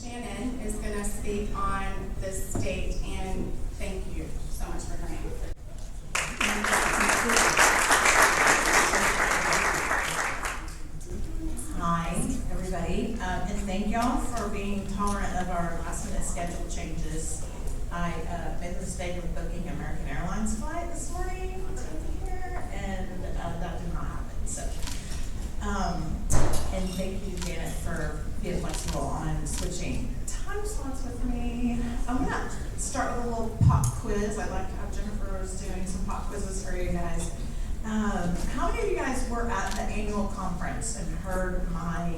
Shannon is going to speak on this state, and thank you so much for coming. Hi, everybody, and thank y'all for being tolerant of our last-minute schedule changes. I made the mistake of booking American Airlines flight this morning to be here, and that did not happen. So, and thank you, Janet, for being flexible on switching time slots with me. I'm gonna start with a little pop quiz. I'd like to have Jennifer's doing some pop quizzes for you guys. How many of you guys were at the annual conference and heard my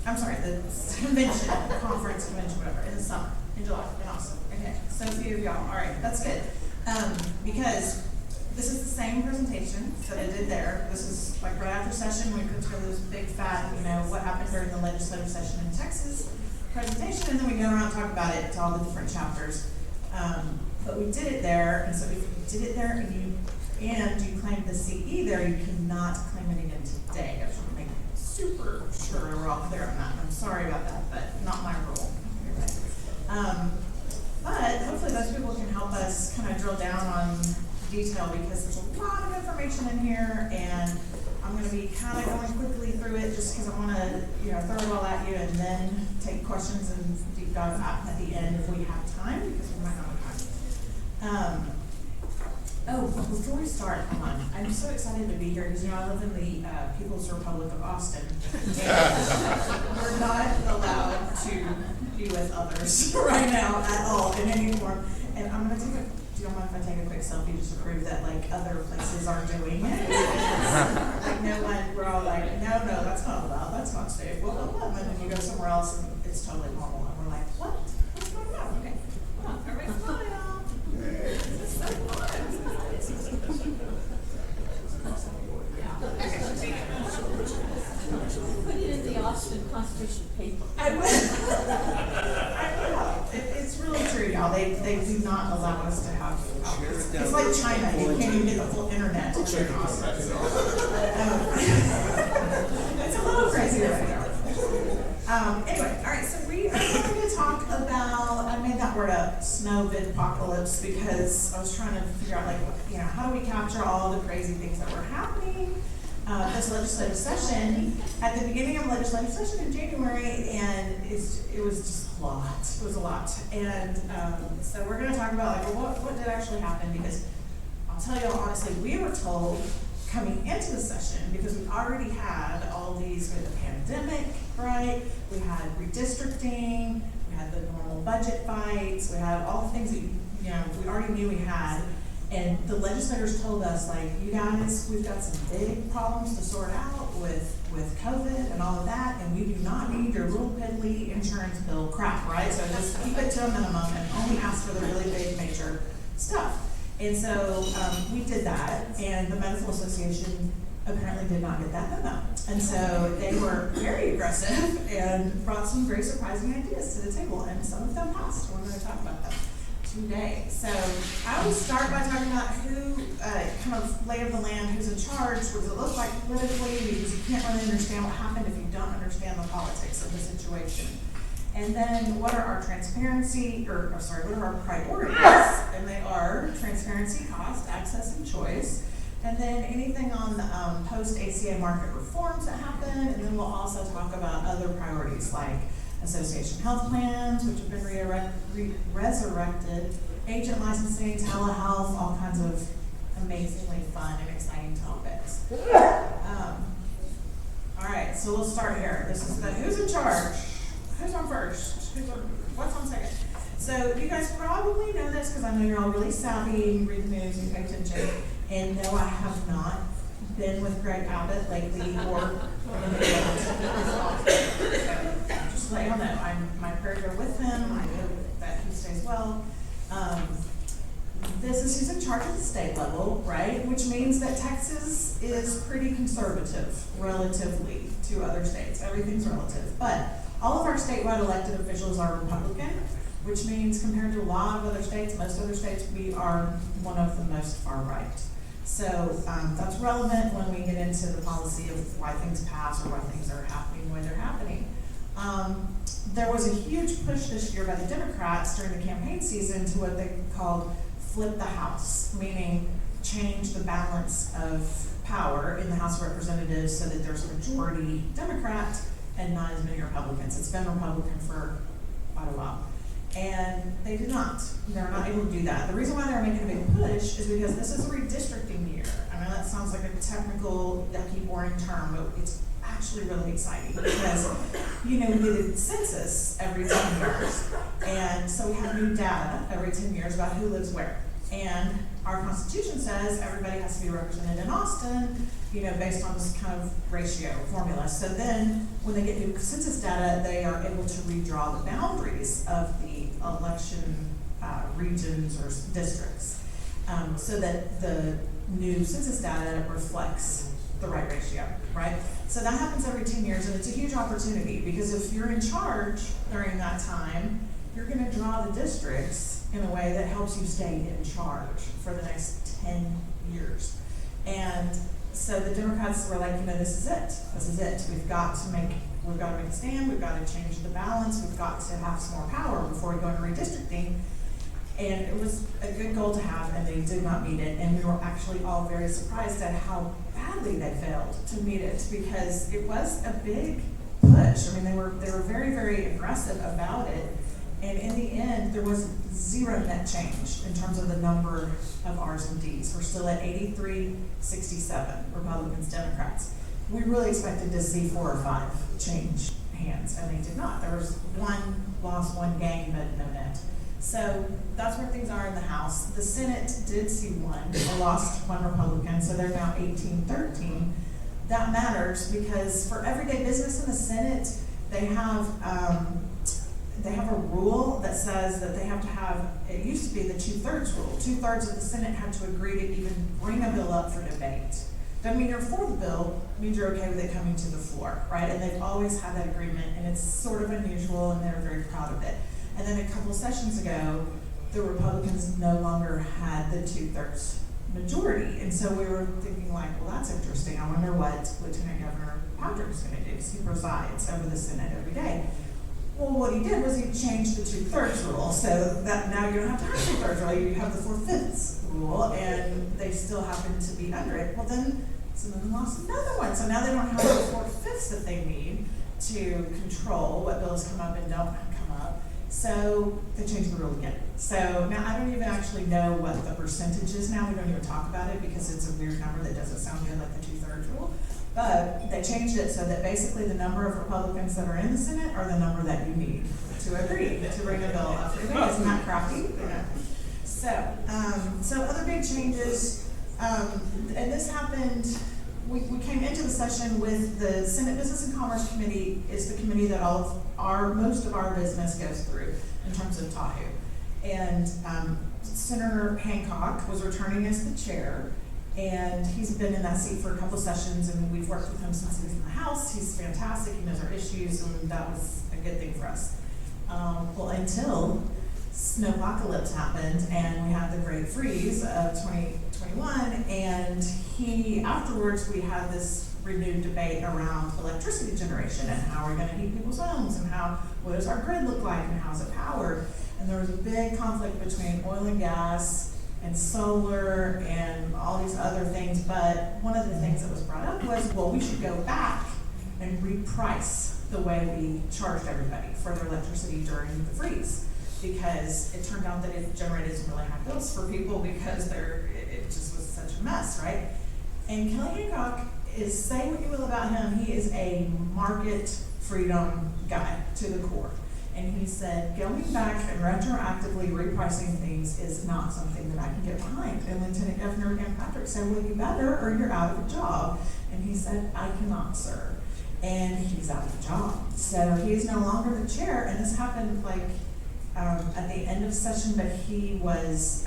I'm sorry, the convention, conference, convention, whatever, in the summer, in July, in Austin. Okay, so a few of y'all. All right, that's good. Because this is the same presentation that I did there. This is like right after session, we put together this big fat, what happened during the legislative session in Texas presentation, and then we go around and talk about it to all the different chapters. But we did it there, and so if you did it there and you claimed the CE there, you cannot claim it again today. I just want to make super sure we're all clear on that. I'm sorry about that, but not my rule. But hopefully those people can help us kind of drill down on detail, because there's a lot of information in here, and I'm going to be kind of going quickly through it just because I want to, throw it all at you and then take questions and deep dive at the end if we have time, because we might not have time. Before we start, I'm so excited to be here because I live in the People's Republic of Austin. And we're not allowed to be with others right now at all in any form. And I'm going to do you don't mind if I take a quick selfie just to prove that other places aren't doing it? We're all like, no, that's not allowed, that's not safe, blah, blah, blah. And then you go somewhere else and it's totally normal. And we're like, what? What's going on? Okay, come on, everybody smile. This is so fun. Put it in the Austin Constitution paper. I will. It's really true, y'all. They do not allow us to have. It's like China. You can't even get the full internet. It's a little crazy right now. Anyway, all right. So we are going to talk about. I made that word up, snow apocalypse, because I was trying to figure out how do we capture all the crazy things that were happening. This legislative session, at the beginning of the legislative session in January, and it was just a lot. It was a lot. And so we're going to talk about what did actually happen, because I'll tell you honestly, we were told coming into the session, because we already had all these with the pandemic, right? We had redistricting, we had the normal budget fights, we had all the things that we already knew we had. And the legislators told us, you guys, we've got some big problems to sort out with COVID and all of that, and we do not need your little piddly insurance bill crap, right? So just keep it to a minimum and only ask for the really big major stuff. And so we did that, and the Medical Association apparently did not get that memo. And so they were very aggressive and brought some very surprising ideas to the table, and some of them passed. We're going to talk about them today. So I will start by talking about who, kind of lay of the land, who's in charge, what does it look like politically, because you can't really understand what happened if you don't understand the politics of the situation. And then what are our what are our priorities? And they are transparency, cost, access, and choice. And then anything on the post-ACA market reforms that happen, and then we'll also talk about other priorities like association health plans, which have been resurrected, agent licensing, telehealth, all kinds of amazingly fun and exciting topics. All right, so we'll start here. This is who's in charge? Who's on first? What's on second? So you guys probably know this because I know you're all really savvy and read the news and pay attention. And no, I have not been with Greg Abbott lately or just to let y'all know, my prayers are with him. I hope that he stays well. This is who's in charge at the state level, right? Which means that Texas is pretty conservative relatively to other states. Everything's relative. But all of our statewide elected officials are Republican, which means compared to a lot of other states, most other states, we are one of the most far right. So that's relevant when we get into the policy of why things pass or why things are happening when they're happening. there was a huge push this year by the Democrats during the campaign season to what they called flip the House, meaning change the balance of power in the House of Representatives so that there's a majority Democrat and not as many Republicans. It's been Republican for quite a while. And they did not. They're not able to do that. The reason why they're making a big push is because this is a redistricting year. I know that sounds like a technical, yucky, boring term, but it's actually really exciting because, we did a census every 10 years. And so we have new data every 10 years about who lives where. And our Constitution says everybody has to be represented in Austin, based on this kind of ratio formula. So then when they get new census data, they are able to redraw the boundaries of the election regions or districts so that the new census data reflects the right ratio, right? So that happens every 10 years, and it's a huge opportunity because if you're in charge during that time, you're going to draw the districts in a way that helps you stay in charge for the next 10 years. And so the Democrats were like, this is it. We've got to make a stand. We've got to change the balance. We've got to have some more power before we go into redistricting. And it was a good goal to have, and they did not meet it. And we were actually all very surprised at how badly they failed to meet it because it was a big push. They were very, very aggressive about it. And in the end, there was zero net change in terms of the number of R's and D's. We're still at 83-67, Republicans, Democrats. We really expected to see 4 or 5 change hands, and they did not. There was one loss, one gain, but no net. So that's where things are in the House. The Senate did see one. They lost one Republican, so they're now 18-13. That matters because for everyday business in the Senate, they have a rule that says that they have to have, it used to be the 2/3 rule. 2/3 of the Senate had to agree to even bring a bill up for debate. Doesn't mean you're for the bill, it means you're okay with it coming to the floor, right? And they've always had that agreement, and it's sort of unusual, and they're very proud of it. And then a couple sessions ago, the Republicans no longer had the 2/3 majority. And so we were thinking well, that's interesting. I wonder what Lieutenant Governor Patrick's gonna do, because he presides over the Senate every day. Well, what he did was he changed the 2/3 rule, so that now you don't have to have 2/3 rule, you have the 4/5 rule, and they still happen to be under it. Well, then some of them lost another one, so now they don't have the 4/5 that they need to control what bills come up and don't come up. So they changed the rule again. So now I don't even actually know what the percentage is now. We don't even talk about it because it's a weird number that doesn't sound good like the 2/3 rule. But they changed it so that basically the number of Republicans that are in the Senate are the number that you need to agree to bring a bill up. Isn't that crafty? So other big changes, and this happened, we came into the session with the Senate Business and Commerce Committee is the committee that most of our business goes through in terms of TAHU. And Senator Hancock was returning as the chair. And he's been in that seat for a couple sessions, and we've worked with him since he was in the House. He's fantastic, he knows our issues, and that was a good thing for us. Well, until snowpocalypse happened, and we had the great freeze of 2021, and afterwards we had this renewed debate around electricity generation, and how are we gonna heat people's homes, and what does our grid look like, and how's it powered? And there was a big conflict between oil and gas, and solar and all these other things, but one of the things that was brought up was, well, we should go back and reprice the way we charged everybody for their electricity during the freeze, because it turned out that it generated some really high bills for people because it just was such a mess, right? And Kelly Hancock say what you will about him, he is a market freedom guy to the core. And he said, going back and retroactively repricing things is not something that I can get behind. And Lieutenant Governor Patrick said, well, you better or you're out of a job. And he said, I cannot, sir. And he's out of a job. So he is no longer the chair. And this happened at the end of session, but he was,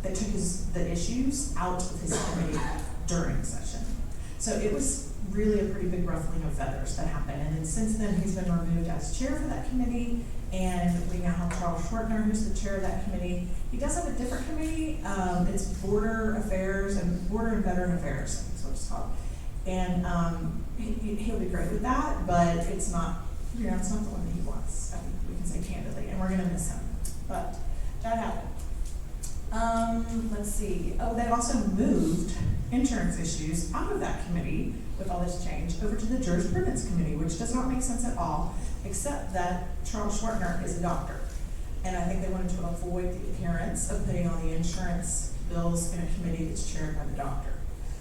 they took the issues out of his committee during session. So it was really a pretty big ruffling of feathers that happened. And then since then, he's been removed as chair for that committee, and we now have Charles Schwartner, who's the chair of that committee. He does have a different committee. It's Border Affairs and Border and Veteran Affairs, that's what it's called. And he'll be great with that, but it's not you know, it's not the one that he wants, I think we can say candidly, and we're gonna miss him, but that happened. Let's see, they've also moved insurance issues out of that committee with all this change over to the jurisprudence committee, which does not make sense at all, except that Charles Schwartner is a doctor. And I think they wanted to avoid the appearance of putting all the insurance bills in a committee that's chaired by the doctor.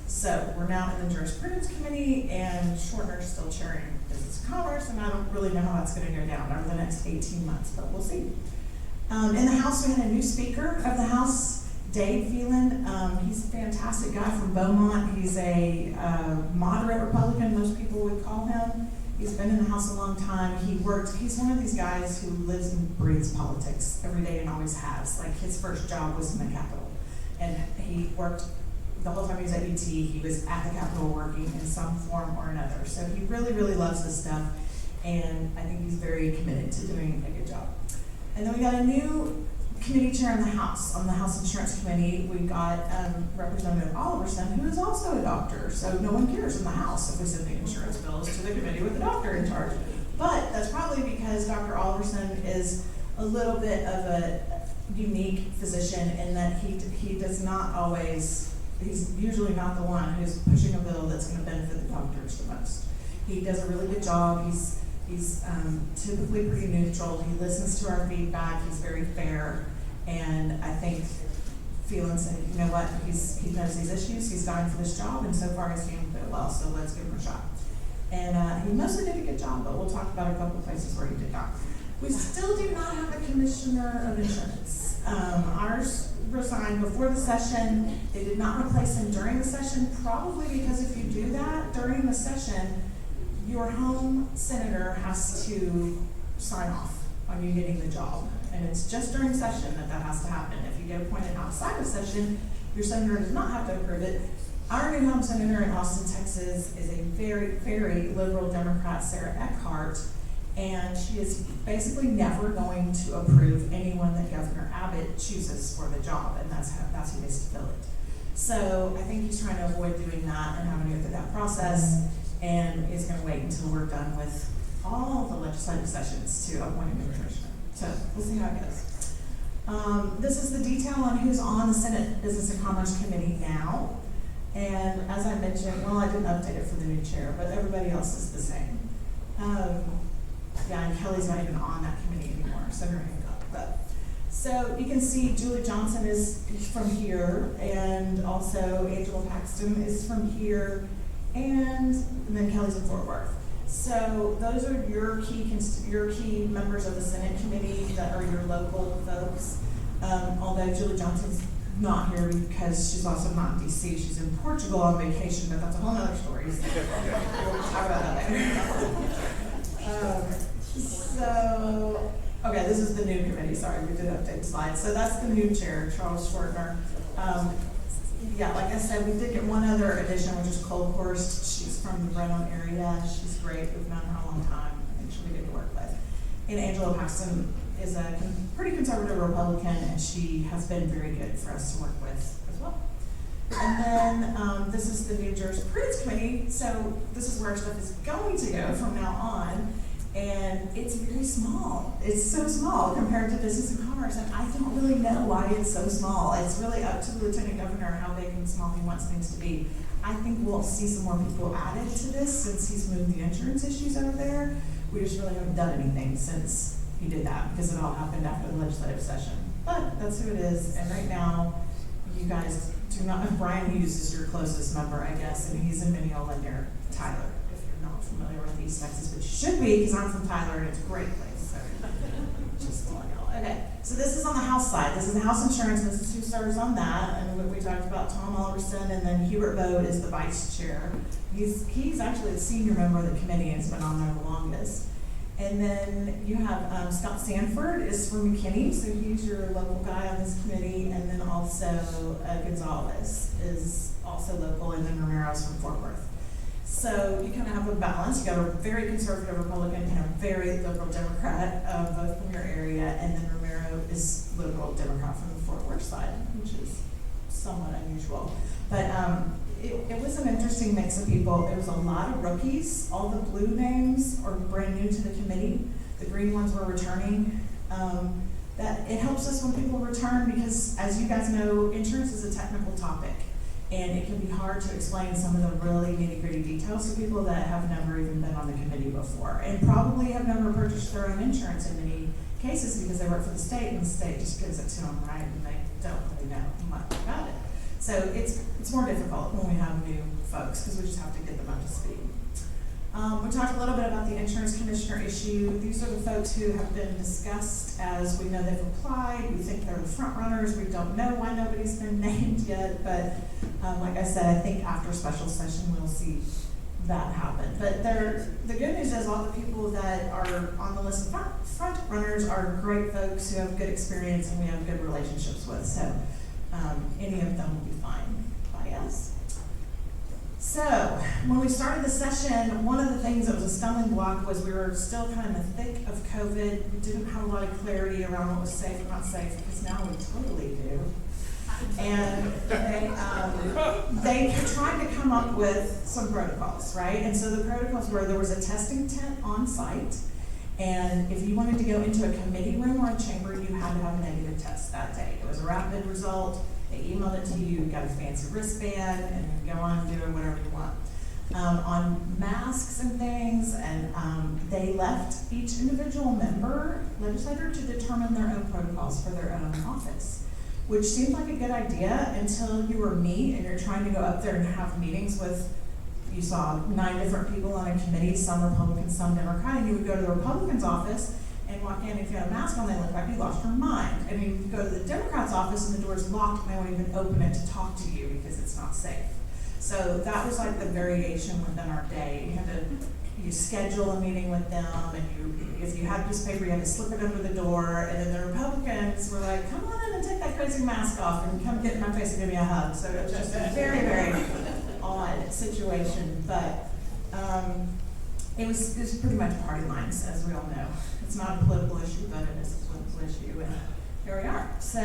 So we're now in the jurisprudence committee, and Schwartner's still chairing business and commerce, and I don't really know how that's gonna go down over the next 18 months, but we'll see. In the House, we had a new Speaker of the House, Dave Phelan. He's a fantastic guy from Beaumont. He's a moderate Republican, most people would call him. He's been in the House a long time. He's one of these guys who lives and breathes politics every day and always has. Like, his first job was in the Capitol. And he worked, the whole time he was at UT, he was at the Capitol working in some form or another. So he really, really loves this stuff. And I think he's very committed to doing a good job. And then we got a new committee chair in the House. On the House Insurance Committee, we got Representative Oliverson, who is also a doctor. So no one cares in the House if we send the insurance bills to the committee with the doctor in charge. But that's probably because Dr. Oliverson is a little bit of a unique physician in that he does not always, he's usually not the one who's pushing a bill that's going to benefit the doctors the most. He does a really good job. He's typically pretty neutral. He listens to our feedback. He's very fair. And I think Phelan said, you know what, he knows these issues. He's dying for this job, and so far he's doing it well, so let's give him a shot. And he mostly did a good job, but we'll talk about a couple places where he did not. We still do not have a commissioner of insurance. Ours resigned before the session. They did not replace him during the session, probably because if you do that during the session, your home senator has to sign off on you getting the job. And it's just during session that has to happen. If you get appointed outside of session, your senator does not have to approve it. Our new home senator in Austin, Texas is a very, very liberal Democrat, Sarah Eckhart, and she is basically never going to approve anyone that Governor Abbott chooses for the job, and that's who gets to fill it. So I think he's trying to avoid doing that and having to go through that process, and is going to wait until we're done with all the legislative sessions to appoint a new commissioner. So we'll see how it goes. This is the detail on who's on the Senate Business and Commerce Committee now. And as I mentioned, well, I didn't update it for the new chair, but everybody else is the same. Yeah, and Kelly's not even on that committee anymore, so her hand up. But so you can see Julie Johnson is from here, and also Angela Paxton is from here, and then Kelly's in Fort Worth. So those are your key members of the Senate committee that are your local folks. Although Julie Johnson's not here because she's also not in DC. She's in Portugal on vacation, but that's a whole other story. So we'll talk about that later. Okay, this is the new committee. Sorry, we did update the slides. So that's the new chair, Charles Schwartner. Yeah, like I said, we did get one other addition, which is Cole Horst. She's from the Redmond area. She's great. We've known her a long time. I think she'll be good to work with. And Angela Paxton is a pretty conservative Republican, and she has been very good for us to work with as well. And then this is the new jurisprudence committee. So this is where our stuff is going to go from now on. And it's very small. It's so small compared to business and commerce, and I don't really know why it's so small. It's really up to the lieutenant governor how big and small he wants things to be. I think we'll see some more people added to this since he's moved the insurance issues over there. We just really haven't done anything since he did that because it all happened after the legislative session. But that's who it is, and right now, you guys do not, Brian Hughes is your closest member, I guess, and he's in Mineola near Tyler. Not familiar with East Texas, but you should be because I'm from Tyler and it's a great place. So just telling y'all. Okay, so this is on the House side. This is the House Insurance. This is who serves on that, and we talked about Tom Oliverson, and then Hubert Bode is the vice chair. He's actually the senior member of the committee and has been on there the longest. And then you have Scott Sanford is from McKinney, so he's your local guy on this committee, and then also Gonzalez is also local, and then Romero's from Fort Worth. So you kind of have a balance. You got a very conservative Republican and a very liberal Democrat, both from your area, and then Romero is liberal Democrat from the Fort Worth side, which is somewhat unusual. But it was an interesting mix of people. It was a lot of rookies. All the blue names are brand new to the committee. The green ones were returning. That it helps us when people return because, as you guys know, insurance is a technical topic. And it can be hard to explain some of the really nitty-gritty details to people that have never even been on the committee before and probably have never purchased their own insurance in many cases because they work for the state and the state just gives it to them, right? And they don't really know much about it. So it's more difficult when we have new folks because we just have to get them up to speed. We talked a little bit about the insurance commissioner issue. These are the folks who have been discussed as we know they've applied. We think they're the front runners. We don't know why nobody's been named yet, but like I said, I think after special session we'll see that happen. But the good news is all the people that are on the list of front runners are great folks who have good experience and we have good relationships with. So any of them will be fine by us. So, when we started the session, one of the things that was a stumbling block was we were still kind of in the thick of COVID. We didn't have a lot of clarity around what was safe and not safe, because now we totally do. And they tried to come up with some protocols, right? And so the protocols were there was a testing tent on site, and if you wanted to go into a committee room or a chamber, you had to have a negative test that day. It was a rapid result. They emailed it to you, you got a fancy wristband, and you go on and do whatever you want. On masks and things, and they left each individual legislator to determine their own protocols for their own office, which seemed like a good idea until you were me and you're trying to go up there and have meetings with, you saw 9 different people on a committee, some Republicans, some Democrat, and you would go to the Republicans' office and walk in, if you had a mask on, they look like you lost your mind. And you go to the Democrats' office and the door's locked and they won't even open it to talk to you because it's not safe. So that was like the variation within our day. You schedule a meeting with them, and if you had a piece of paper, you had to slip it under the door, and then the Republicans were like, come on in and take that crazy mask off and come get in my face and give me a hug. So it was just a very, very odd situation, but it was pretty much party lines, as we all know. It's not a political issue, but it is a political issue, and here we are. So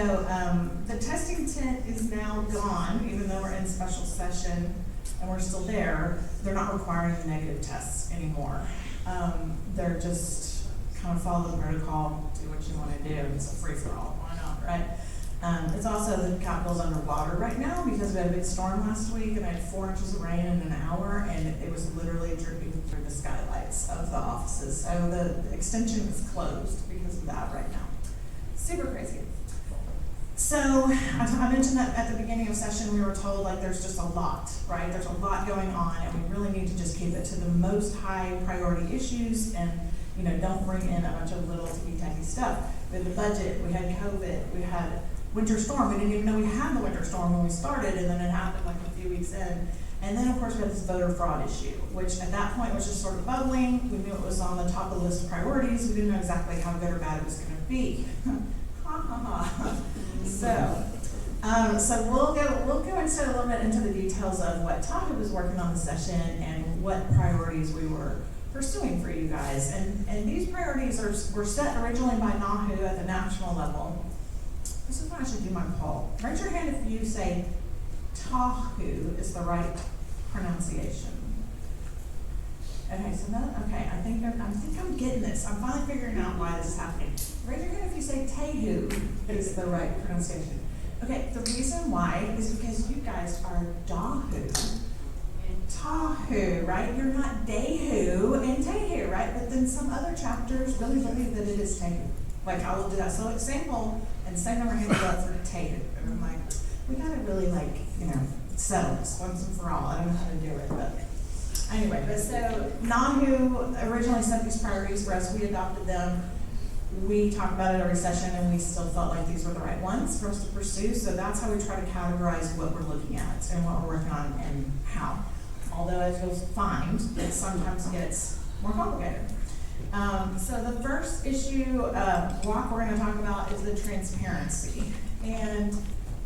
the testing tent is now gone, even though we're in special session and we're still there. They're not requiring the negative tests anymore. They're just kind of follow the protocol, do what you want to do. It's a free-for-all, why not, right? It's also the Capitol's underwater right now because we had a big storm last week and I had 4 inches of rain in an hour, and it was literally dripping through the skylights of the offices. So the extension is closed because of that right now. Super crazy. So I mentioned that at the beginning of session we were told like there's just a lot, right? There's a lot going on, and we really need to just keep it to the most high priority issues, and don't bring in a bunch of little ticky-tacky stuff. We had the budget, we had COVID, we had winter storm. We didn't even know we had the winter storm when we started, and then it happened like a few weeks in. And then, of course, we had this voter fraud issue, which at that point was just sort of bubbling. We knew it was on the top of the list of priorities. We didn't know exactly how good or bad it was going to be. Ha ha ha. So we'll go into a little bit into the details of what TAHU was working on the session and what priorities we were pursuing for you guys. And these priorities were set originally by DAHU at the national level. This is when I should do my poll. Raise your hand if you say TAHU is the right pronunciation. Okay, so I think I'm getting this. I'm finally figuring out why this is happening. Raise your hand if you say TAHU is the right pronunciation. Okay, the reason why is because you guys are DAHU. TAHU, right? You're not DAHU and TAHU, right? But then some other chapters really believe that it is TAHU. Like I will do that. So example, and same number hand up for TAHU. And I'm like, we gotta really settle this once and for all. I don't know how to do it, but anyway. But so DAHU originally set these priorities for us. We adopted them. We talk about it every session, and we still felt like these were the right ones for us to pursue. So that's how we try to categorize what we're looking at and what we're working on and how. Although as you'll find, it sometimes gets more complicated. So the first block we're going to talk about is the transparency. And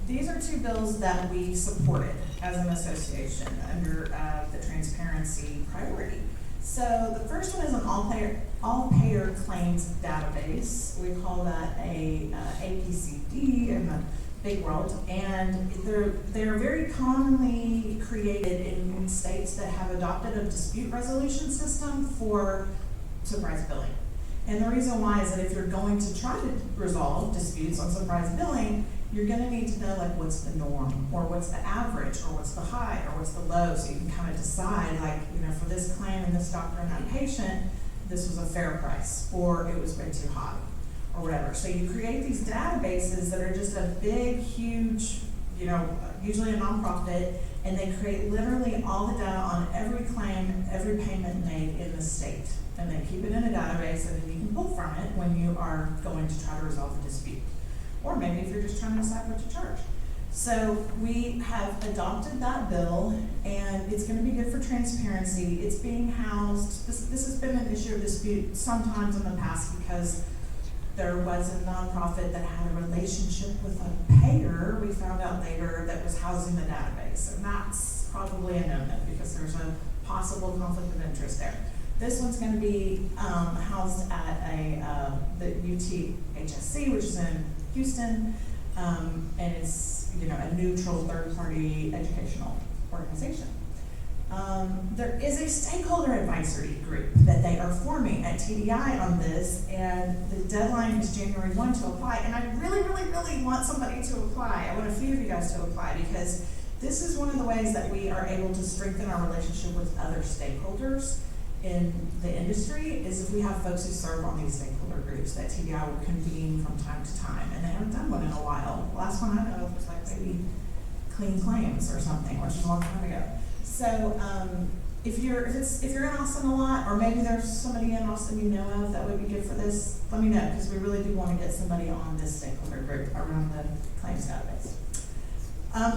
these are 2 bills that we supported as an association under the transparency priority. So the first one is an all-payer claims database. We call that a APCD, and the big world, and they're very commonly created in states that have adopted a dispute resolution system for surprise billing. And the reason why is that if you're going to try to resolve disputes on surprise billing, you're gonna need to know like what's the norm, or what's the average, or what's the high, or what's the low, so you can kind of decide like, you know, for this claim and this doctor and that patient, this was a fair price, or it was way too high, or whatever. So you create these databases that are just a big, huge, you know, usually a nonprofit, and they create literally all the data on every claim, every payment made in the state. And they keep it in a database, and then you can pull from it when you are going to try to resolve a dispute. Or maybe if you're just trying to decide what to charge. So we have adopted that bill, and it's gonna be good for transparency. It's being housed, this has been an issue of dispute sometimes in the past because there was a nonprofit that had a relationship with a payer, we found out later, that was housing the database. And that's probably a no-no because there's a possible conflict of interest there. This one's going to be housed at the UTHSC, which is in Houston, and it's, you know, a neutral third-party educational organization. There is a stakeholder advisory group that they are forming at TDI on this, and the deadline is January 1 to apply. And I really, really, really want somebody to apply. I want a few of you guys to apply because this is one of the ways that we are able to strengthen our relationship with other stakeholders in the industry, is if we have folks who serve on these stakeholder groups that TDI will convene from time to time, and they haven't done one in a while. The last one I know of was like maybe Clean Claims or something, which is a long time ago. So if you're in Austin a lot, or maybe there's somebody in Austin you know of that would be good for this, let me know, because we really do want to get somebody on this stakeholder group around the claims database.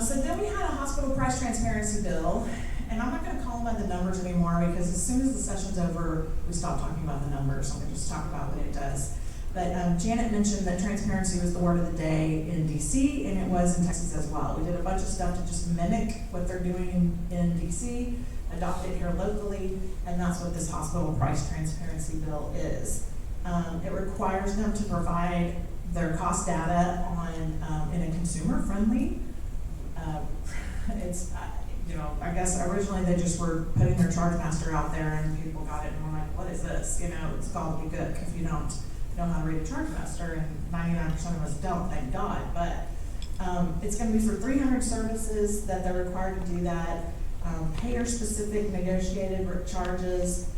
So then we had a hospital price transparency bill. And I'm not going to call them by the numbers anymore because as soon as the session's over, we stop talking about the numbers. I'm going to just talk about what it does. But Janet mentioned that transparency was the word of the day in DC, and it was in Texas as well. We did a bunch of stuff to just mimic what they're doing in DC, adopt it here locally, and that's what this hospital price transparency bill is. It requires them to provide their cost data on in a consumer-friendly. You know, I guess originally they just were putting their charge master out there and people got it and were like, what is this? You know, it's called gobbledygook if you don't know how to read a charge master, and 99% of us don't, thank God. But it's going to be for 300 services that they're required to do that, payer-specific negotiated charges,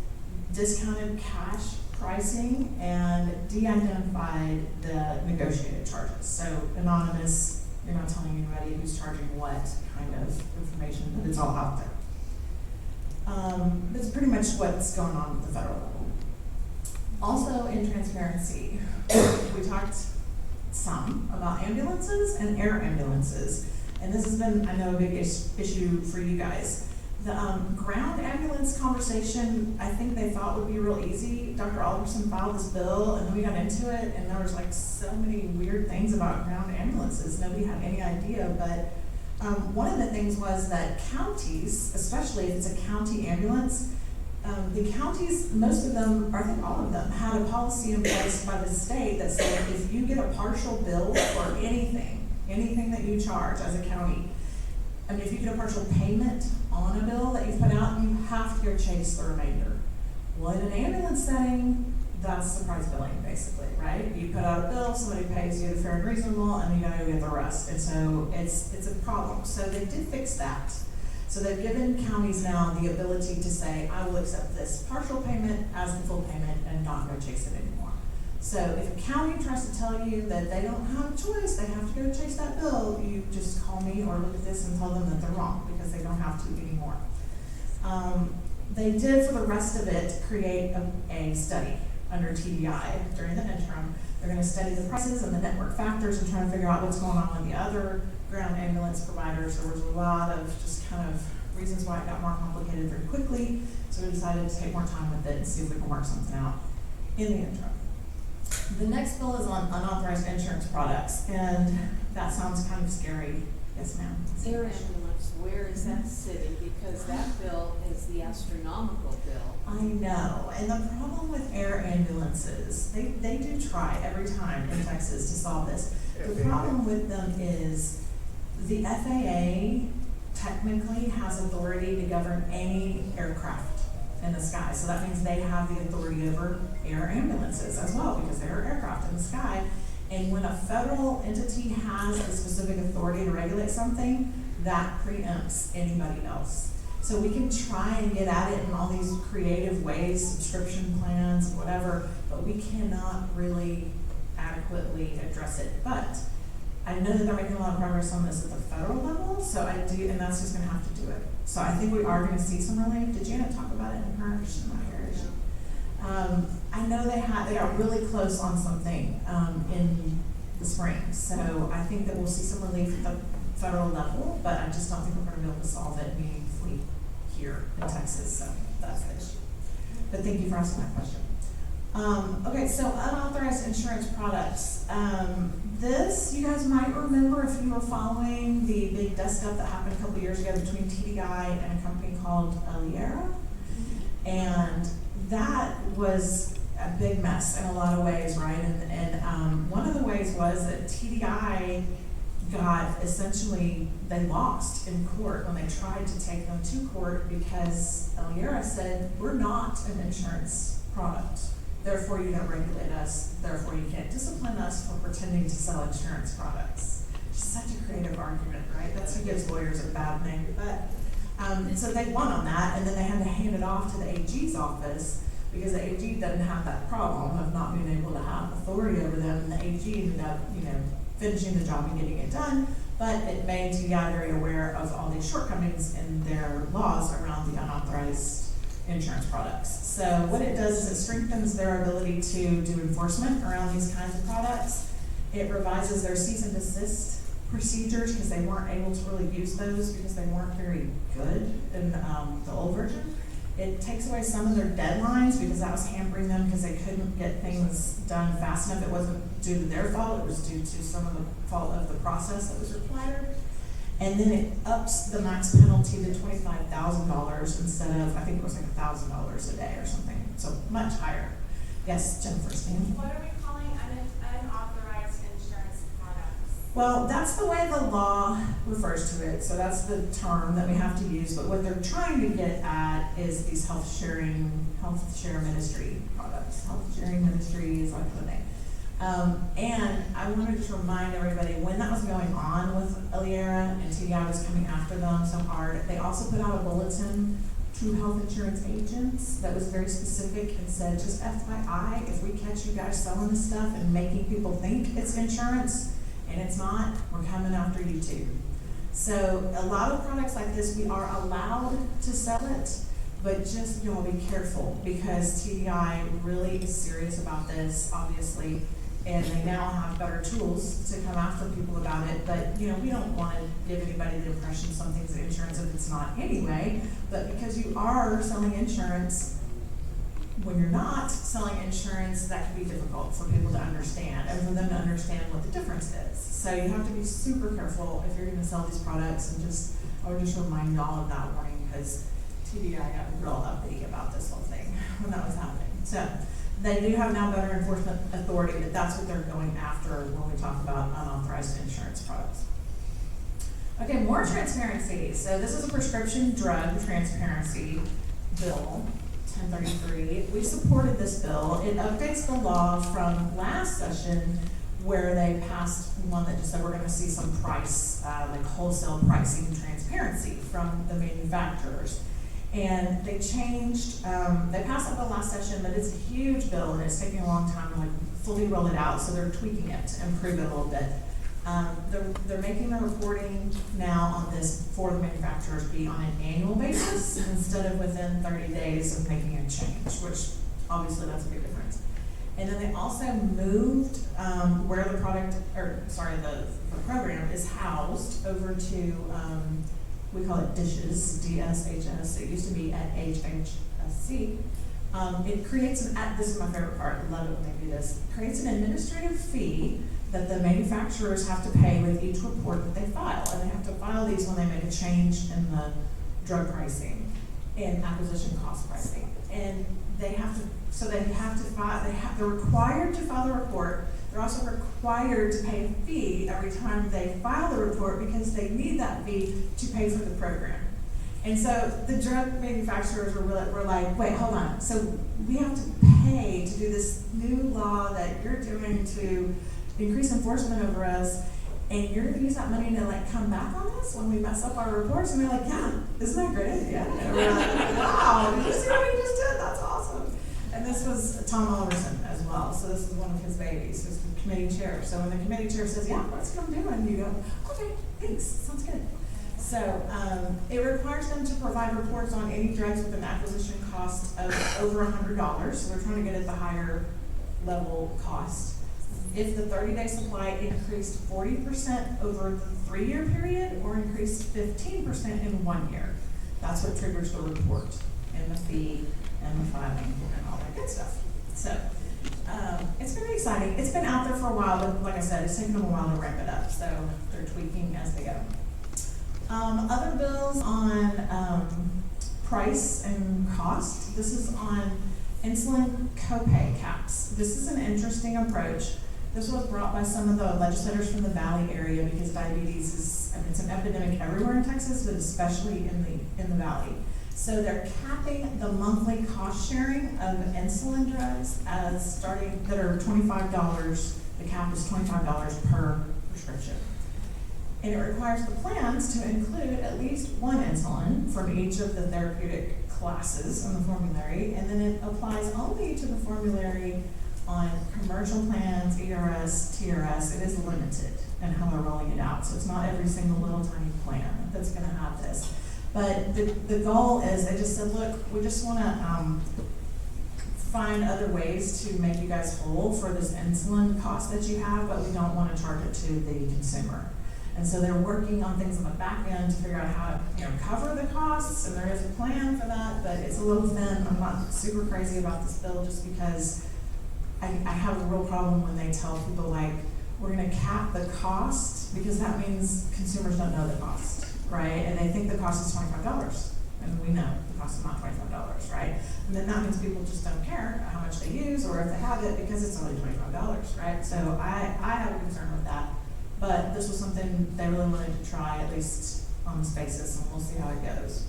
discounted cash pricing, and de-identified the negotiated charges. So anonymous, you're not telling anybody who's charging what kind of information, but it's all out there. That's pretty much what's going on at the federal level. Also in transparency, we talked some about ambulances and air ambulances. And this has been, I know, a big issue for you guys. The ground ambulance conversation, I think they thought would be real easy. Dr. Alderson filed this bill, and then we got into it, and there was like so many weird things about ground ambulances. Nobody had any idea, but one of the things was that counties, especially if it's a county ambulance, the counties, most of them, or I think all of them, had a policy in place by the state that said if you get a partial bill for anything that you charge as a county, I mean, if you get a partial payment on a bill that you've put out, you have to go chase the remainder. Well, in an ambulance setting, that's surprise billing, basically, right? You put out a bill, somebody pays you the fair and reasonable, and you gotta go get the rest. And so it's a problem. So they did fix that. So they've given counties now the ability to say, I will accept this partial payment as the full payment and not go chase it anymore. So if a county tries to tell you that they don't have a choice, they have to go chase that bill, you just call me or look at this and tell them that they're wrong because they don't have to anymore. They did, for the rest of it, create a study under TDI during the interim. They're going to study the prices and the network factors and try to figure out what's going on with the other ground ambulance providers. There was a lot of just kind of reasons why it got more complicated very quickly, so we decided to take more time with it and see if we can work something out in the interim. The next bill is on unauthorized insurance products, and that sounds kind of scary. Yes, ma'am. Air ambulance. lives, where is that sitting? Because that bill is the astronomical bill. I know, and the problem with air ambulances, they do try every time in Texas to solve this. The problem with them is the FAA technically has authority to govern any aircraft in the sky. So that means they have the authority over air ambulances as well, because they're aircraft in the sky. And when a federal entity has a specific authority to regulate something, that preempts anybody else. So we can try and get at it in all these creative ways, subscription plans, whatever, but we cannot really adequately address it. But I know that they're making a lot of progress on this at the federal level, so I do, and that's just gonna have to do it. So I think we are gonna see some relief. Did Janet talk about it in her? She's not here. I know they got really close on something in the spring, so I think that we'll see some relief at the federal level, but I just don't think we're gonna be able to solve it meaningfully here in Texas, so that's the issue. But thank you for asking that question. Okay, so unauthorized insurance products. This, you guys might remember if you were following the big dust up that happened a couple years ago between TDI and a company called Galleria. And that was a big mess in a lot of ways, right? And one of the ways was that TDI got essentially, they lost in court when they tried to take them to court because Galleria said, we're not an insurance product. Therefore, you don't regulate us. Therefore, you can't discipline us for pretending to sell insurance products. Just such a creative argument, right? That's what gives lawyers a bad name. But so they won on that, and then they had to hand it off to the AG's office because the AG doesn't have that problem of not being able to have authority over them. And the AG ended up, finishing the job and getting it done. But it made TDI very aware of all these shortcomings in their laws around the unauthorized insurance products. So what it does is it strengthens their ability to do enforcement around these kinds of products. It revises their cease and desist procedures because they weren't able to really use those because they weren't very good in the old version. It takes away some of their deadlines because that was hampering them because they couldn't get things done fast enough. It wasn't due to their fault, it was due to some of the fault of the process that was required. And then it ups the max penalty to $25,000 instead of, I think it was like $1,000 a day or something. So much higher. Yes, Jennifer, Stan? What are we calling unauthorized insurance products? Well, that's the way the law refers to it. So that's the term that we have to use. But what they're trying to get at is these health share ministry products. Health sharing ministry is like the name. And I wanted to remind everybody when that was going on with Galleria and TDI was coming after them so hard, they also put out a bulletin to health insurance agents that was very specific and said, just FYI, if we catch you guys selling this stuff and making people think it's insurance and it's not, we're coming after you too. So a lot of products like this, we are allowed to sell it, but just, be careful because TDI really is serious about this, obviously. And they now have better tools to come after people about it. But, we don't want to give anybody the impression something's insurance if it's not anyway. But because you are selling insurance, when you're not selling insurance, that can be difficult for people to understand and for them to understand what the difference is. So you have to be super careful if you're going to sell these products. And I would just remind y'all of that warning because TDI got real uppity about this whole thing when that was happening. So they do have now better enforcement authority, but that's what they're going after when we talk about unauthorized insurance products. Okay, more transparency. So this is a prescription drug transparency bill, 1033. We supported this bill. It updates the law from last session where they passed one that just said we're going to see some price, like wholesale pricing transparency from the manufacturers. And they changed, they passed it the last session, but it's a huge bill and it's taking a long time to fully roll it out, so they're tweaking it to improve it a little bit. They're making the reporting now on this for the manufacturers be on an annual basis instead of within 30 days of making a change, which obviously that's a big difference. And then they also moved where the the program is housed over to, we call it DISHS, DSHS. It used to be at HHSC. It creates this is my favorite part, I love it when they do this, creates an administrative fee that the manufacturers have to pay with each report that they file. And they have to file these when they make a change in the drug pricing and acquisition cost pricing. And they have to, so they have to file, they're required to file the report. They're also required to pay a fee every time they file the report because they need that fee to pay for the program. And so the drug manufacturers were like, wait, hold on. So we have to pay to do this new law that you're doing to increase enforcement over us, and you're gonna use that money to like come back on us when we mess up our reports? And we're like, yeah, isn't that a great idea? And we're like, wow, did you see what we just did? That's awesome. And this was Tom Oliverson as well. So this is one of his babies. He's the committee chair. So when the committee chair says, yeah, let's come do it, and you go, okay, thanks, sounds good. So it requires them to provide reports on any drugs with an acquisition cost of over $100. So they're trying to get at the higher level cost. If the 30-day supply increased 40% over the 3-year period or increased 15% in 1 year, that's what triggers the report and the fee and the filing and all that good stuff. So it's very exciting. It's been out there for a while, but like I said, it's taken them a while to ramp it up. So they're tweaking as they go. Other bills on price and cost. This is on insulin copay caps. This is an interesting approach. This was brought by some of the legislators from the Valley area because diabetes is, I mean, it's an epidemic everywhere in Texas, but especially in the Valley. So they're capping the monthly cost sharing of insulin drugs as starting, that are $25. The cap is $25 per prescription. And it requires the plans to include at least one insulin from each of the therapeutic classes on the formulary, and then it applies only to the formulary on commercial plans, ERS, TRS. It is limited in how they're rolling it out. So it's not every single little tiny plan that's gonna have this. But the goal is, they just said, look, we just wanna find other ways to make you guys whole for this insulin cost that you have, but we don't wanna charge it to the consumer. And so they're working on things on the back end to figure out how to cover the costs, and there is a plan for that, but it's a little thin. I'm not super crazy about this bill just because I have a real problem when they tell people like, we're gonna cap the cost, because that means consumers don't know the cost, right? And they think the cost is $25, and we know the cost is not $25, right? And then that means people just don't care how much they use or if they have it because it's only $25, right? So I have a concern with that. But this was something they really wanted to try, at least on this basis, and we'll see how it goes.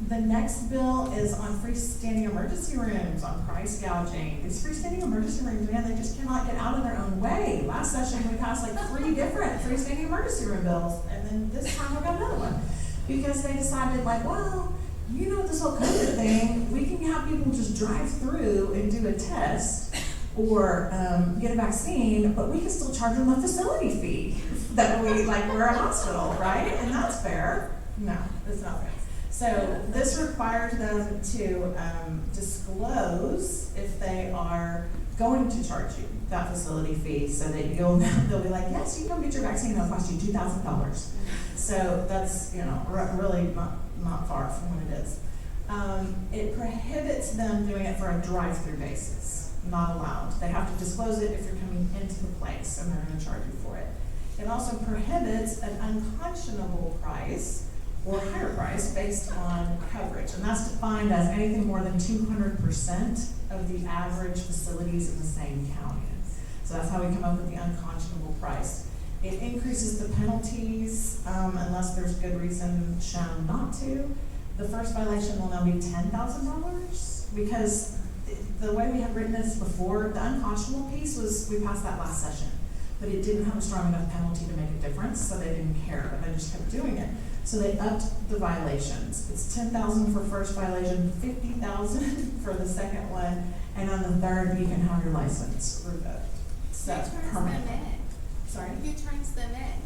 The next bill is on freestanding emergency rooms, on price gouging. These freestanding emergency rooms, man, they just cannot get out of their own way. Last session, we passed like 3 different freestanding emergency room bills, and then this time we got another one. Because they decided like, well, you know, this whole COVID thing, we can have people just drive through and do a test or get a vaccine, but we can still charge them a facility fee that we're a hospital, right? And that's fair. No, it's not fair. So this requires them to disclose if they are going to charge you that facility fee, so that they'll be like, yes, you can come get your vaccine, it'll cost you $2,000. So that's really not far from what it is. It prohibits them doing it for a drive-through basis. Not allowed. They have to disclose it if you're coming into the place, and they're going to charge you for it. It also prohibits an unconscionable price or higher price based on coverage, and that's defined as anything more than 200% of the average facilities in the same county. So that's how we come up with the unconscionable price. It increases the penalties unless there's good reason shown not to. The first violation will now be $10,000 because the way we had written this before, the unconscionable piece was, we passed that last session, but it didn't have a strong enough penalty to make a difference, so they didn't care, but they just kept doing it. So they upped the violations. It's $10,000 for first violation, $50,000 for the second one, and on the third, you can have your license revoked. So Who turns permanent. them in? Sorry? Who turns them in?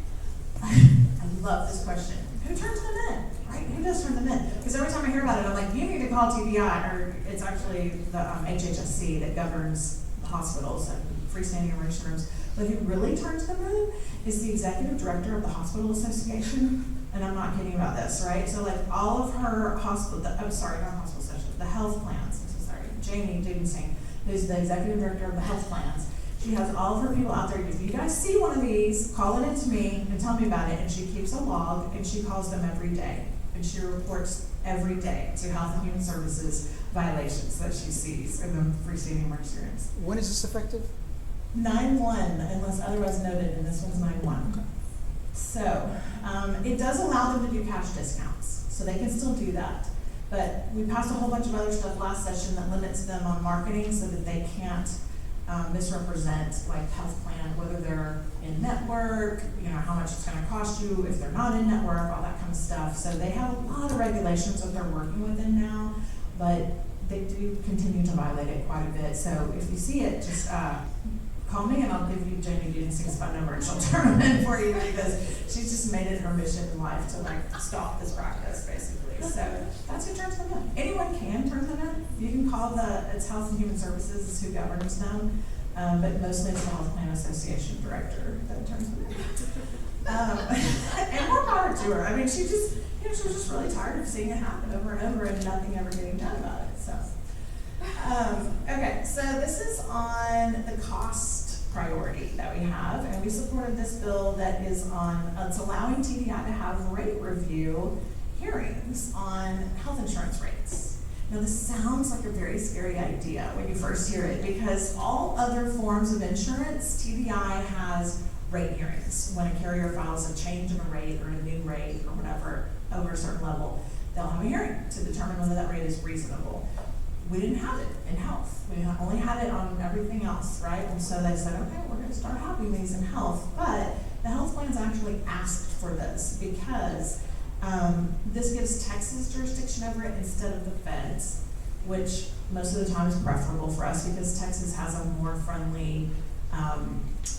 I love this question. Who turns them in, right? Who does turn them in? Because every time I hear about it, I'm like, you need to call TBI, or it's actually the HHSC that governs the hospitals and freestanding emergency rooms. But who really turns them in is the executive director of the hospital association, and I'm not kidding about this, right? So like all of her hospital, not hospital association, the health plans, I'm so sorry, Jamie Dudenstein, who's the executive director of the health plans. She has all of her people out there. If you guys see one of these, call it in to me and tell me about it. And she keeps a log and she calls them every day. And she reports every day to Health and Human Services violations that she sees in the freestanding emergency rooms. When is this effective? 9/1, unless otherwise noted, and this one's 9/1. Okay. So, it does allow them to do cash discounts, so they can still do that. But we passed a whole bunch of other stuff last session that limits them on marketing so that they can't misrepresent like health plan, whether they're in network, how much it's gonna cost you if they're not in network, all that kind of stuff. So they have a lot of regulations that they're working within now, but they do continue to violate it quite a bit. So if you see it, just call me and I'll give you Jamie Dudenstein's phone number and she'll turn them in for you because she's just made it her mission in life to stop this practice basically. So that's who turns them in. Anyone can turn them in. You can call it's Health and Human Services is who governs them, but mostly it's the Health Plan Association director that turns them in. And more power to her. I mean, she was just really tired of seeing it happen over and over and nothing ever getting done about it. So, okay, so this is on the cost priority that we have, and we supported this bill that is it's allowing TDI to have rate review hearings on health insurance rates. Now, this sounds like a very scary idea when you first hear it because all other forms of insurance, TDI has rate hearings. When a carrier files a change in a rate or a new rate or whatever over a certain level, they'll have a hearing to determine whether that rate is reasonable. We didn't have it in health. We only had it on everything else, right? And so they said, okay, we're gonna start having these in health. But the health plans actually asked for this because this gives Texas jurisdiction over it instead of the feds, which most of the time is preferable for us because Texas has a more friendly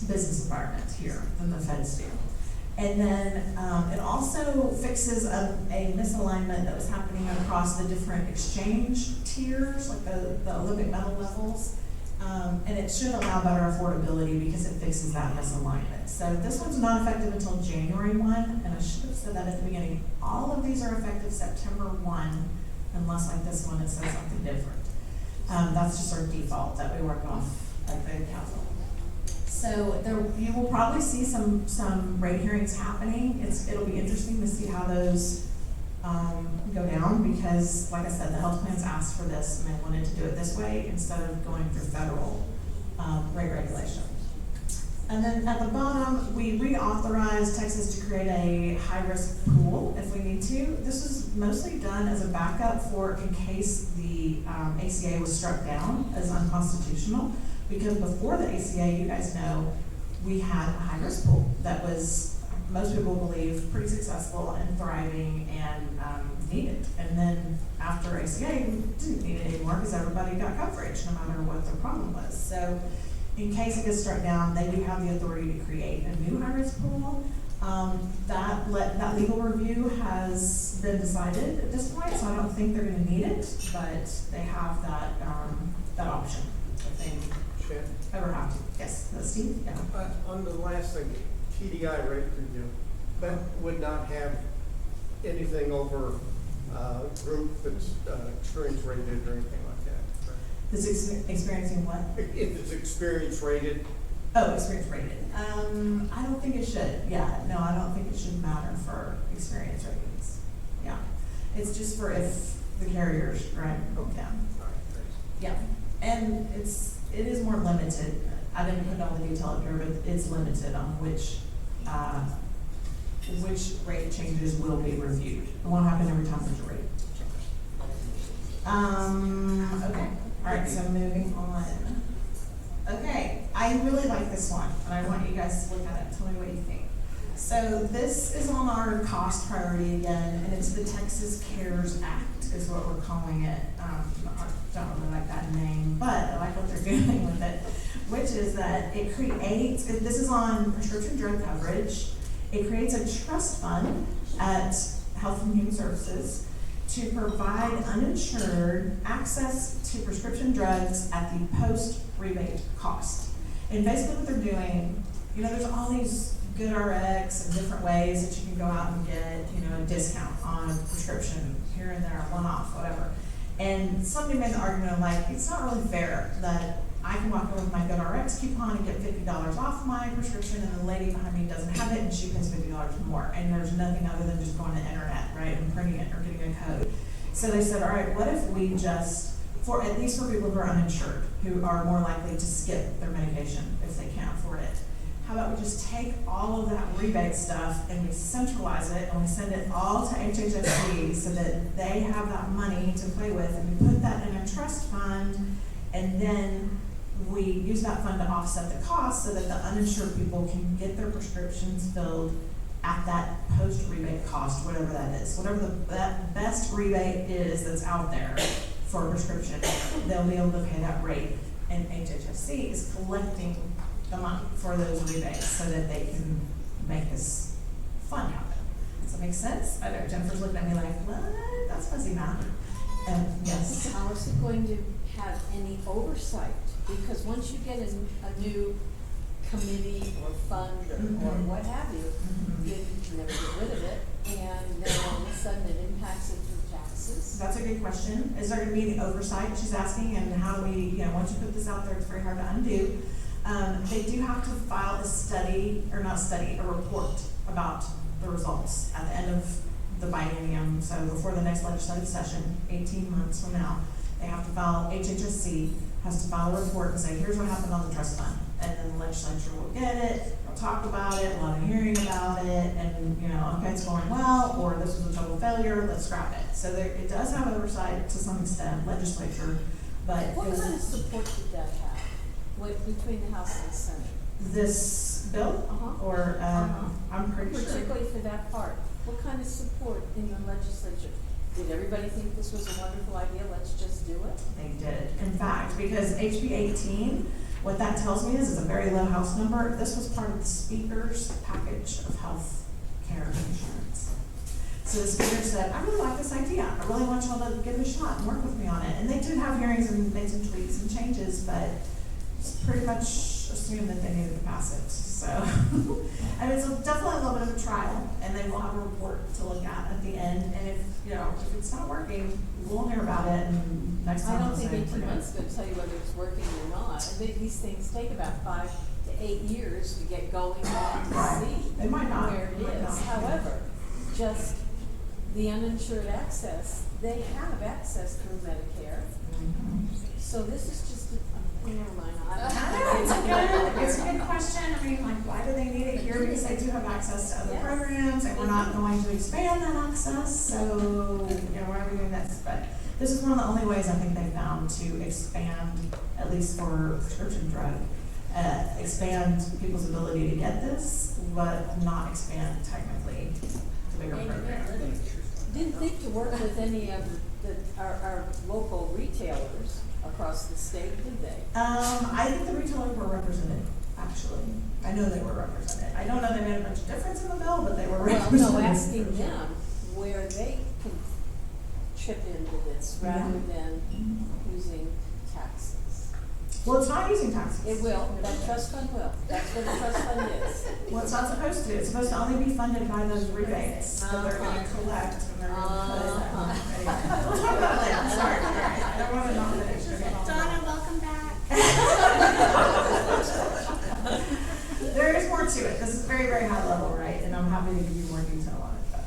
business environment here than the feds do. And then it also fixes a misalignment that was happening across the different exchange tiers, like the Olympic medal levels. And it should allow better affordability because it fixes that misalignment. So this one's not effective until January 1, and I should have said that at the beginning. All of these are effective September 1, unless like this one it says something different. That's just our default that we work off at the council. So you will probably see some rate hearings happening. It'll be interesting to see how those go down because, like I said, the health plans asked for this and they wanted to do it this way instead of going through federal rate regulation. And then at the bottom, we reauthorized Texas to create a high-risk pool if we need to. This was mostly done as a backup for in case the ACA was struck down as unconstitutional. Because before the ACA, you guys know, we had a high-risk pool that was, most people believe, pretty successful and thriving and needed. And then after ACA, we didn't need it anymore because everybody got coverage no matter what their problem was. So in case it gets struck down, they do have the authority to create a new high-risk pool. That legal review has been decided at this point, so I don't think they're going to need it, but they have that option if they ever have to. Yes, Steve? Yeah. On the last thing, TDI rate review, that would not have anything over group that's experience rated or anything like that, correct? Is experiencing what? If it's experience rated. Oh, experience rated. I don't think it should. Yeah, no, I don't think it should matter for experience ratings. Yeah, it's just for if the carriers, right? Yeah. All right, thanks. Yeah, and it is more limited. I didn't put all the detail up here, but it's limited on which rate changes will be reviewed. It won't happen every time there's a rate change. Okay. All right. So moving on. Okay, I really like this one, and I want you guys to look at it and tell me what you think. So this is on our cost priority again, and it's the Texas CARES Act is what we're calling it. I don't really like that name, but I like what they're doing with it, which is that it creates, this is on prescription drug coverage, it creates a trust fund at Health and Human Services to provide uninsured access to prescription drugs at the post-rebate cost. And basically what they're doing, there's all these GoodRx and different ways that you can go out and get, a discount on a prescription here and there, one-off, whatever. And somebody made the argument of like, it's not really fair that I can walk in with my GoodRx coupon and get $50 off my prescription, and the lady behind me doesn't have it, and she pays $50 more. And there's nothing other than just going to the internet, right, and printing it or getting a code. So they said, all right, what if we just, for at least for people who are uninsured, who are more likely to skip their medication if they can't afford it, how about we just take all of that rebate stuff and we centralize it and we send it all to HHSC so that they have that money to play with, and we put that in a trust fund, and then we use that fund to offset the cost so that the uninsured people can get their prescriptions filled at that post-rebate cost, whatever that is. Whatever that best rebate is that's out there for a prescription, they'll be able to pay that rate. And HHSC is collecting the money for those rebates so that they can make this fund happen. Does that make sense? I know Jennifer's looking at me like, what? That's fuzzy math. Yes. How is it going to have any oversight? Because once you get a new committee or fund or what have you, you never get rid of it, and then all of a sudden it impacts it through taxes. That's a good question. Is there going to be any oversight, she's asking, and how do we, once you put this out there, it's very hard to undo. They do have to file a report about the results at the end of the biennium, so before the next legislative session, 18 months from now. They have to file, HHSC has to file a report and say, here's what happened on the trust fund. And then the legislature will get it, they'll talk about it, we'll have a hearing about it, and, okay, it's going well, or this was a total failure, let's scrap it. So it does have oversight to some extent, legislature, but. What kind of support did that have between the House and the Senate? This bill? Or, I'm pretty sure. Particularly for that part. What kind of support in the legislature? Did everybody think this was a wonderful idea, let's just do it? They did, in fact, because HB 18, what that tells me is it's a very low House number. This was part of the Speaker's package of health care insurance. So the Speaker said, I really like this idea. I really want y'all to give it a shot and work with me on it. And they did have hearings and made some tweaks and changes, but it's pretty much assumed that they needed to pass it. So, I mean, it's definitely a little bit of a trial, and then we'll have a report to look at the end. And if it's not working, we'll hear about it, and next time. I don't think 18 months is going to tell you whether it's working or not. I think these things take about 5 to 8 years to get going and to see They might not. where it Might is. not. However, just the uninsured access, they have access through Medicare. So this is just, never mind. It's a good question. I mean, like, why do they need it here? Because they do have access to other programs, and we're not going to expand that access. So, why are we doing this? But this is one of the only ways I think they found to expand, at least for prescription drug, expand people's ability to get this, but not expand technically the bigger program. Didn't think to work with any of our local retailers across the state, did they? I think the retailers were represented, actually. I know they were represented. I don't know they made a bunch of difference in the bill, but they were represented. Well, no, asking them where they can chip into this rather than using taxes. Well, it's not using taxes. It will, that trust fund will. That's what the trust fund is. Well, it's not supposed to. It's supposed to only be funded by those rebates that they're going to collect and they're going to put it in. We'll talk about it later. Sorry. All right. I don't want to not finish. Okay. Donna, welcome back. There is more to it. This is very, very high level, right? And I'm happy to give you more detail on it. But.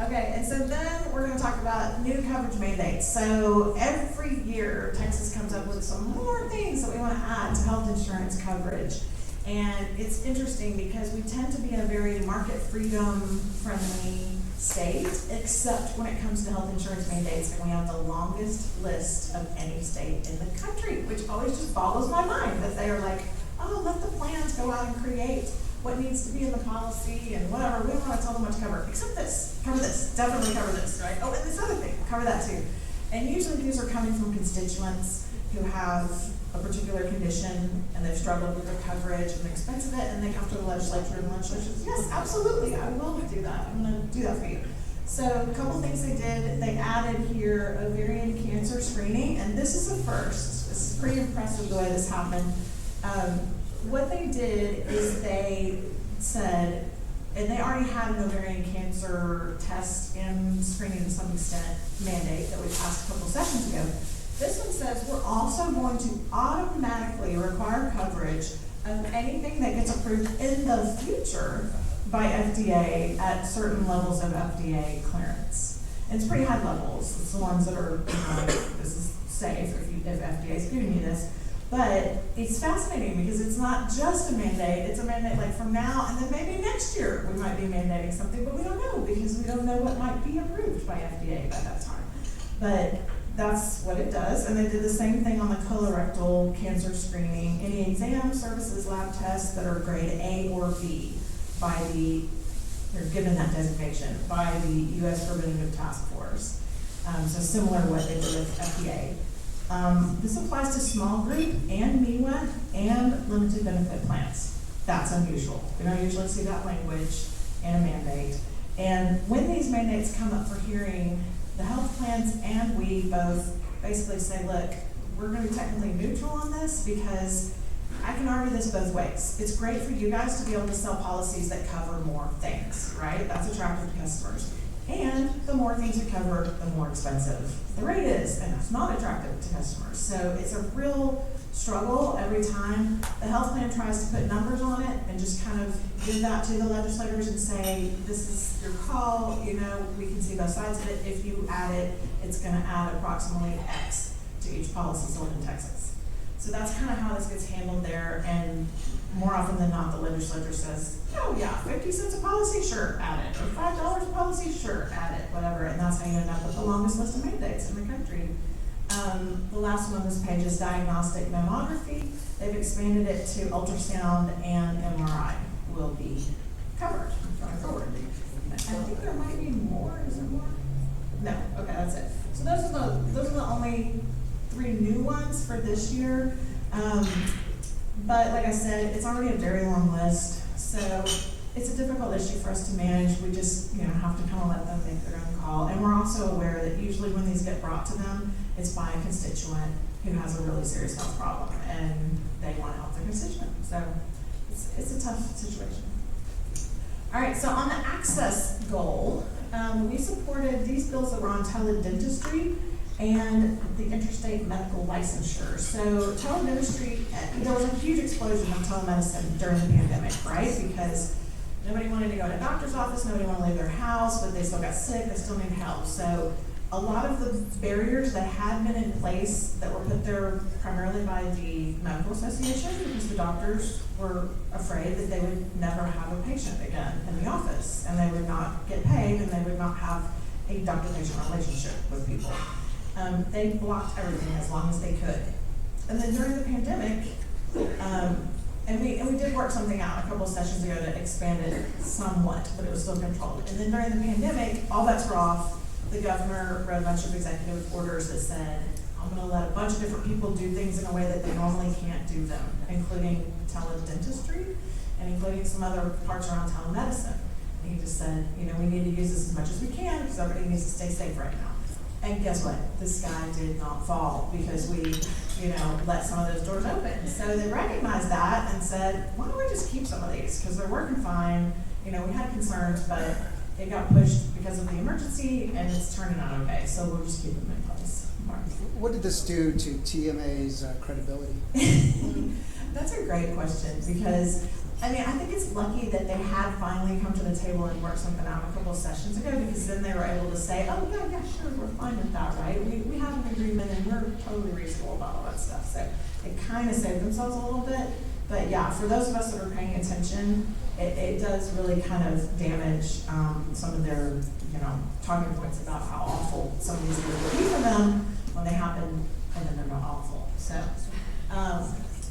Okay, and so then we're going to talk about new coverage mandates. So every year, Texas comes up with some more things that we want to add to health insurance coverage. And it's interesting because we tend to be in a very market freedom friendly state, except when it comes to health insurance mandates, and we have the longest list of any state in the country, which always just boggles my mind that they are like, oh, let the plans go out and create what needs to be in the policy and whatever. We don't want to tell them what to cover, except this, cover this, definitely cover this, right? Oh, and this other thing, cover that too. And usually these are coming from constituents who have a particular condition and they've struggled with the coverage and the expense of it, and they come to the legislature, and the legislature says, yes, absolutely, I will do that. I'm going to do that for you. So a couple things they did, they added here ovarian cancer screening, and this is a first. This is pretty impressive the way this happened. What they did is they said, and they already had an ovarian cancer test and screening to some extent mandate that we passed a couple sessions ago. This one says we're also going to automatically require coverage of anything that gets approved in the future by FDA at certain levels of FDA clearance. And it's pretty high levels. It's the ones that are, this is safe if FDA is giving you this. But it's fascinating because it's not just a mandate, it's a mandate like from now and then maybe next year we might be mandating something, but we don't know because we don't know what might be approved by FDA by that time. But that's what it does, and they did the same thing on the colorectal cancer screening. Any exam, services, lab tests that are grade A or B by they're given that designation by the U.S. Preventative Task Force. So similar to what they did with FDA. This applies to small group and MIWA and limited benefit plans. That's unusual. We don't usually see that language in a mandate. And when these mandates come up for hearing, the health plans and we both basically say, look, we're going to be technically neutral on this because I can argue this both ways. It's great for you guys to be able to sell policies that cover more things, right? That's attractive to customers. And the more things you cover, the more expensive the rate is, and that's not attractive to customers. So it's a real struggle every time the health plan tries to put numbers on it and just kind of give that to the legislators and say, this is your call, we can see both sides of it. If you add it, it's gonna add approximately X to each policy sold in Texas. So that's kind of how this gets handled there, and more often than not, the legislature says, oh yeah, 50 cents a policy, sure, add it. Or $5 a policy, sure, add it, whatever. And that's how you end up with the longest list of mandates in the country. The last one on this page is Diagnostic Mammography. They've expanded it to ultrasound and MRI will be covered going forward. I think there might be more, is there more? No, okay, that's it. So those are the only 3 new ones for this year. But like I said, it's already a very long list, so it's a difficult issue for us to manage. We just, have to kind of let them make their own call. And we're also aware that usually when these get brought to them, it's by a constituent who has a really serious health problem, and they want to help their constituent. So it's a tough situation. All right, so on the access goal, we supported these bills that were on teledentistry and the interstate medical licensure. So teledentistry, there was a huge explosion of telemedicine during the pandemic, right? Because nobody wanted to go to a doctor's office, nobody wanted to leave their house, but they still got sick, they still need help. So a lot of the barriers that had been in place that were put there primarily by the medical association, because the doctors were afraid that they would never have a patient again in the office, and they would not get paid, and they would not have a doctor-patient relationship with people. They blocked everything as long as they could. And then during the pandemic, and we did work something out a couple of sessions ago to expand it somewhat, but it was still controlled. And then during the pandemic, all bets were off. The governor wrote a bunch of executive orders that said, I'm going to let a bunch of different people do things in a way that they normally can't do them, including teledentistry and including some other parts around telemedicine. And he just said, we need to use this as much as we can because everybody needs to stay safe right now. And guess what? The sky did not fall because we, let some of those doors open. So they recognized that and said, why don't we just keep some of these? Because they're working fine. We had concerns, but it got pushed because of the emergency and it's turning out okay. So we'll just keep them in place. Mark. What did this do to TMA's credibility? That's a great question because I think it's lucky that they had finally come to the table and worked something out a couple of sessions ago, because then they were able to say, oh yeah, sure, we're fine with that, right? We have an agreement and we're totally reasonable about all that stuff. So it kind of saved themselves a little bit. But yeah, for those of us that are paying attention, it does really kind of damage some of their, talking points about how awful some of these things will be for them when they happen and then they're not awful.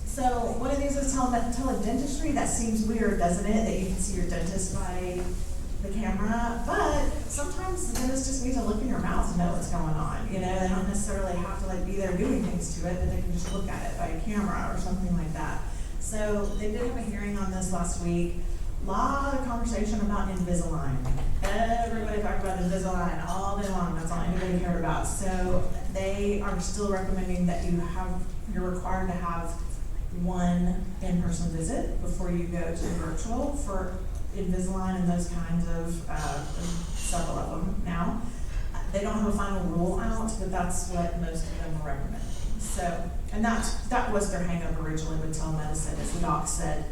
So one of these is teledentistry. That seems weird, doesn't it? That you can see your dentist by the camera, but sometimes the dentist just needs to look in your mouth to know what's going on. They don't necessarily have to be there doing things to it, but they can just look at it by a camera or something like that. So they did have a hearing on this last week. A lot of conversation about Invisalign. Everybody talked about Invisalign all day long. That's all anybody cared about. So they are still recommending that you're required to have one in-person visit before you go to virtual for Invisalign and those kinds of, several of them now. They don't have a final rule out, but that's what most of them are recommending. So, and that was their hang up originally with telemedicine, is the doc said,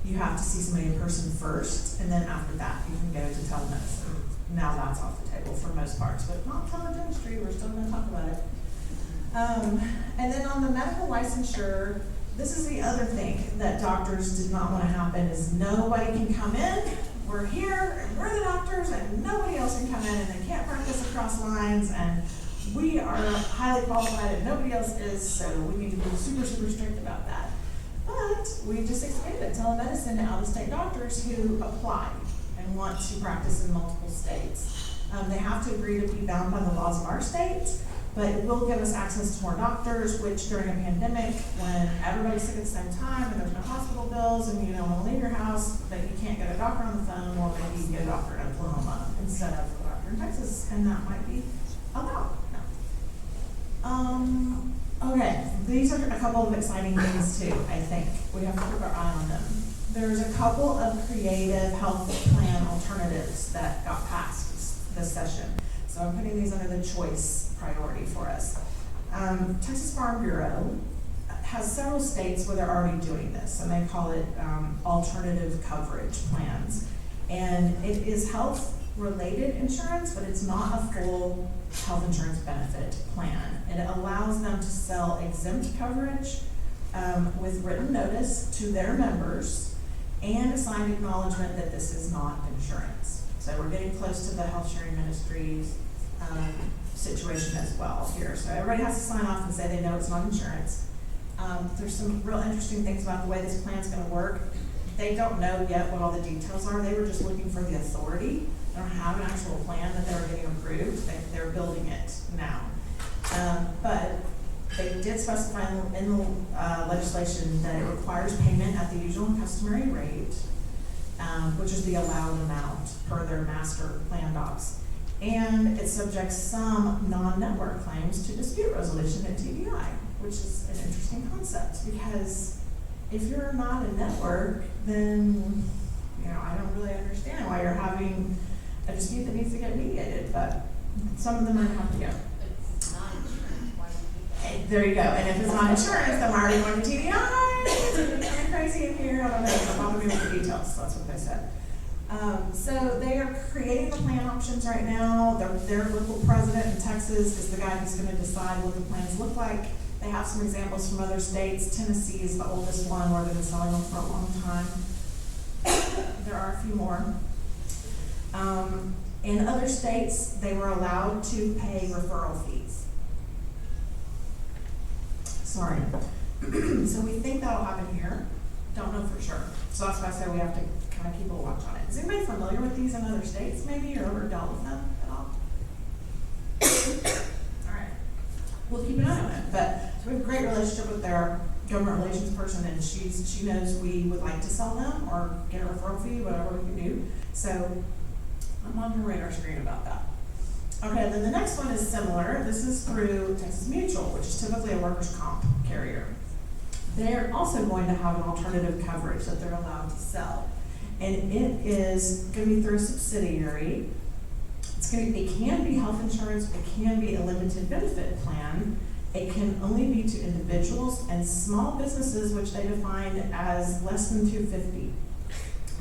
you have to see somebody in person first, and then after that, you can go to telemedicine. Now that's off the table for most parts, but not teledentistry, we're still gonna talk about it. And then on the medical licensure, this is the other thing that doctors did not want to happen, is nobody can come in, we're here, and we're the doctors, and nobody else can come in, and they can't practice across lines, and we are highly qualified and nobody else is, so we need to be super, super strict about that. But we just expanded telemedicine to out-of-state doctors who apply and want to practice in multiple states. They have to agree to be bound by the laws of our state, but it will give us access to more doctors, which during a pandemic, when everybody's sick at the same time and there's no hospital bills and you don't want to leave your house, but you can't get a doctor on the phone, well, maybe you can get a doctor in Oklahoma instead of a doctor in Texas, and that might be allowed. Okay, these are a couple of exciting things too, I think. We have to keep our eye on them. There's a couple of creative health plan alternatives that got passed this session. So I'm putting these under the choice priority for us. Texas Farm Bureau has several states where they're already doing this, and they call it alternative coverage plans. And it is health-related insurance, but it's not a full health insurance benefit plan. And it allows them to sell exempt coverage with written notice to their members and a signed acknowledgement that this is not insurance. So we're getting close to the health sharing ministries situation as well here. So everybody has to sign off and say they know it's not insurance. There's some real interesting things about the way this plan's going to work. They don't know yet what all the details are. They were just looking for the authority. They don't have an actual plan that they were getting approved. They're building it now. But they did specify in the legislation that it requires payment at the usual and customary rate, which is the allowed amount per their master plan docs. And it subjects some non-network claims to dispute resolution at TBI, which is an interesting concept, because if you're not a network, then, I don't really understand why you're having a dispute that needs to get mediated, but some of them are gonna have to go. It's not insurance, why would you? There you go, and if it's not insurance, then why are you going to TBI? It's kind of crazy in here, I don't know, don't bother me with the details, that's what they said. So they are creating the plan options right now. Their local president in Texas is the guy who's gonna decide what the plans look like. They have some examples from other states. Tennessee is the oldest one where they've been selling them for a long time. There are a few more. In other states, they were allowed to pay referral fees. Sorry. So we think that'll happen here. Don't know for sure. So that's why I say we have to kind of keep a watch on it. Is anybody familiar with these in other states maybe, or ever dealt with them at all? All right. We'll keep an eye on it. But so we have a great relationship with their government relations person, and she knows we would like to sell them or get a referral fee, whatever we can do. So I'm on her radar screen about that. Okay, then the next one is similar. This is through Texas Mutual, which is typically a workers' comp carrier. They're also going to have an alternative coverage that they're allowed to sell. And it is going to be through a subsidiary. It can be health insurance, it can be a limited benefit plan. It can only be to individuals and small businesses, which they define as less than 250.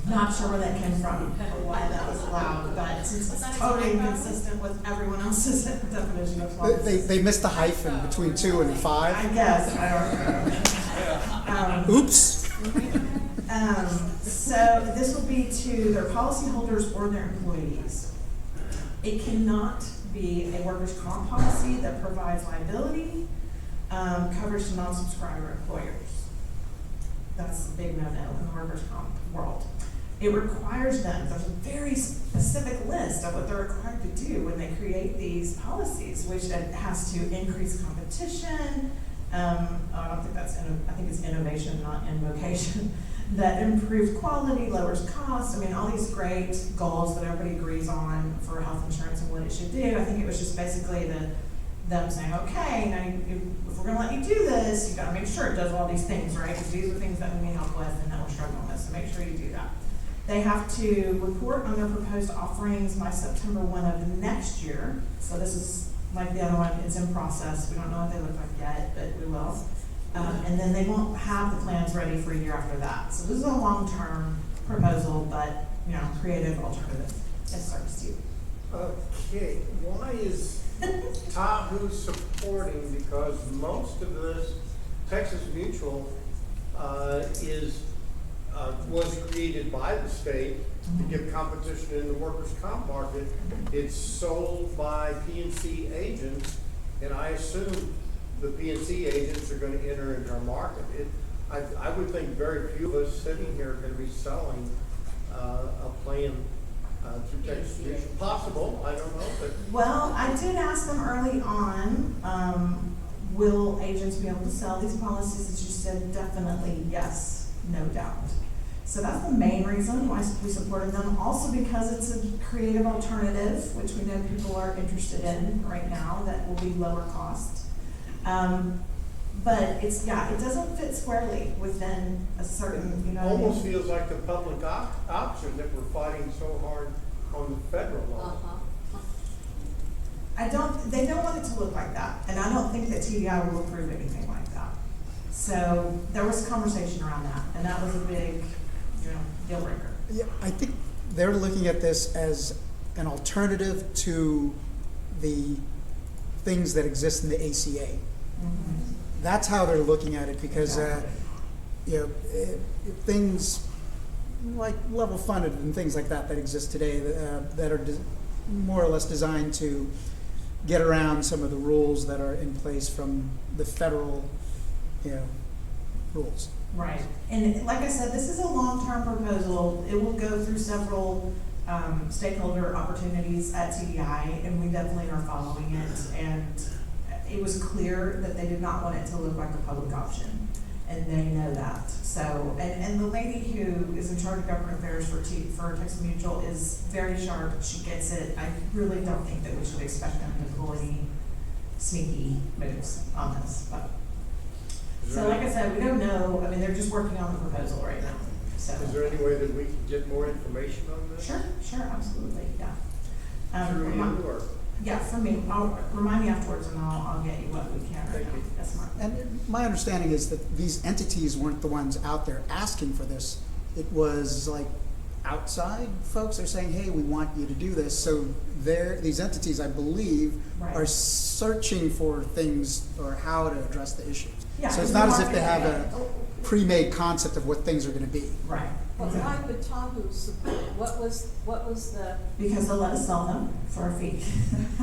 Not sure where that came from or why that was allowed, but since it's totally inconsistent with everyone else's definition of small business. They missed the hyphen between 2 and 5. I guess, I don't know. Oops. So this will be to their policyholders or their employees. It cannot be a workers' comp policy that provides liability coverage to non-subscriber employers. That's a big no-no in the workers' comp world. It requires them, there's a very specific list of what they're required to do when they create these policies, which it has to increase competition. I don't think I think it's innovation, not invocation. That improves quality, lowers costs. I mean, all these great goals that everybody agrees on for health insurance and what it should do. I think it was just basically them saying, okay, now if we're going to let you do this, you got to make sure it does all these things, right? Because these are things that we need help with and that we're struggling with. So make sure you do that. They have to report on their proposed offerings by September 1 of next year. So this is like the other one, it's in process. We don't know what they look like yet, but we will. And then they won't have the plans ready for a year after that. So this is a long-term proposal, but, you know, creative alternative. Yes, sir, Steve. Okay, why is TAHU supporting, because most of this, Texas Mutual was created by the state to give competition in the workers' comp market. It's sold by P&C agents, and I assume the P&C agents are going to enter into our market. I would think very few of us sitting here are going to be selling a plan through Texas Mutual. Possible, I don't know, but. Well, I did ask them early on, will agents be able to sell these policies? And she said definitely yes, no doubt. So that's the main reason why we supported them. Also because it's a creative alternative, which we know people are interested in right now, that will be lower cost. But it's, yeah, it doesn't fit squarely within a certain, you know. Almost feels like the public option that we're fighting so hard on the federal level. They don't want it to look like that, and I don't think that TDI will approve anything like that. So there was conversation around that, and that was a big, you know, deal breaker. Yeah, I think they're looking at this as an alternative to the things that exist in the ACA. Mm-hmm. That's how they're looking at it, because Exactly. you know, things like level funded and things like that exist today that are more or less designed to get around some of the rules that are in place from the federal, you know, rules. Right, and like I said, this is a long-term proposal. It will go through several stakeholder opportunities at TDI, and we definitely are following it. And it was clear that they did not want it to look like a public option, and they know that. So, and the lady who is in charge of government affairs for Texas Mutual is very sharp. She gets it. I really don't think that we should expect them to pull any sneaky moves on this. But so, like I said, we don't know. I mean, they're just working on the proposal right now. So, Is there any way that we can get more information on this? sure, absolutely, yeah. Through you or? Yeah, for me. Remind me afterwards, and I'll get you what we can right Thank now. you. That's smart. And my understanding is that these entities weren't the ones out there asking for this. It was like outside folks are saying, hey, we want you to do this. So these entities, I believe, Right. are searching for things or how to address the issues. Yeah, So it's because not the as if they have market- a pre-made concept of what things are going to be. Right. But Exactly. why would TAHU support? What was the? Because they'll let us sell them for a fee.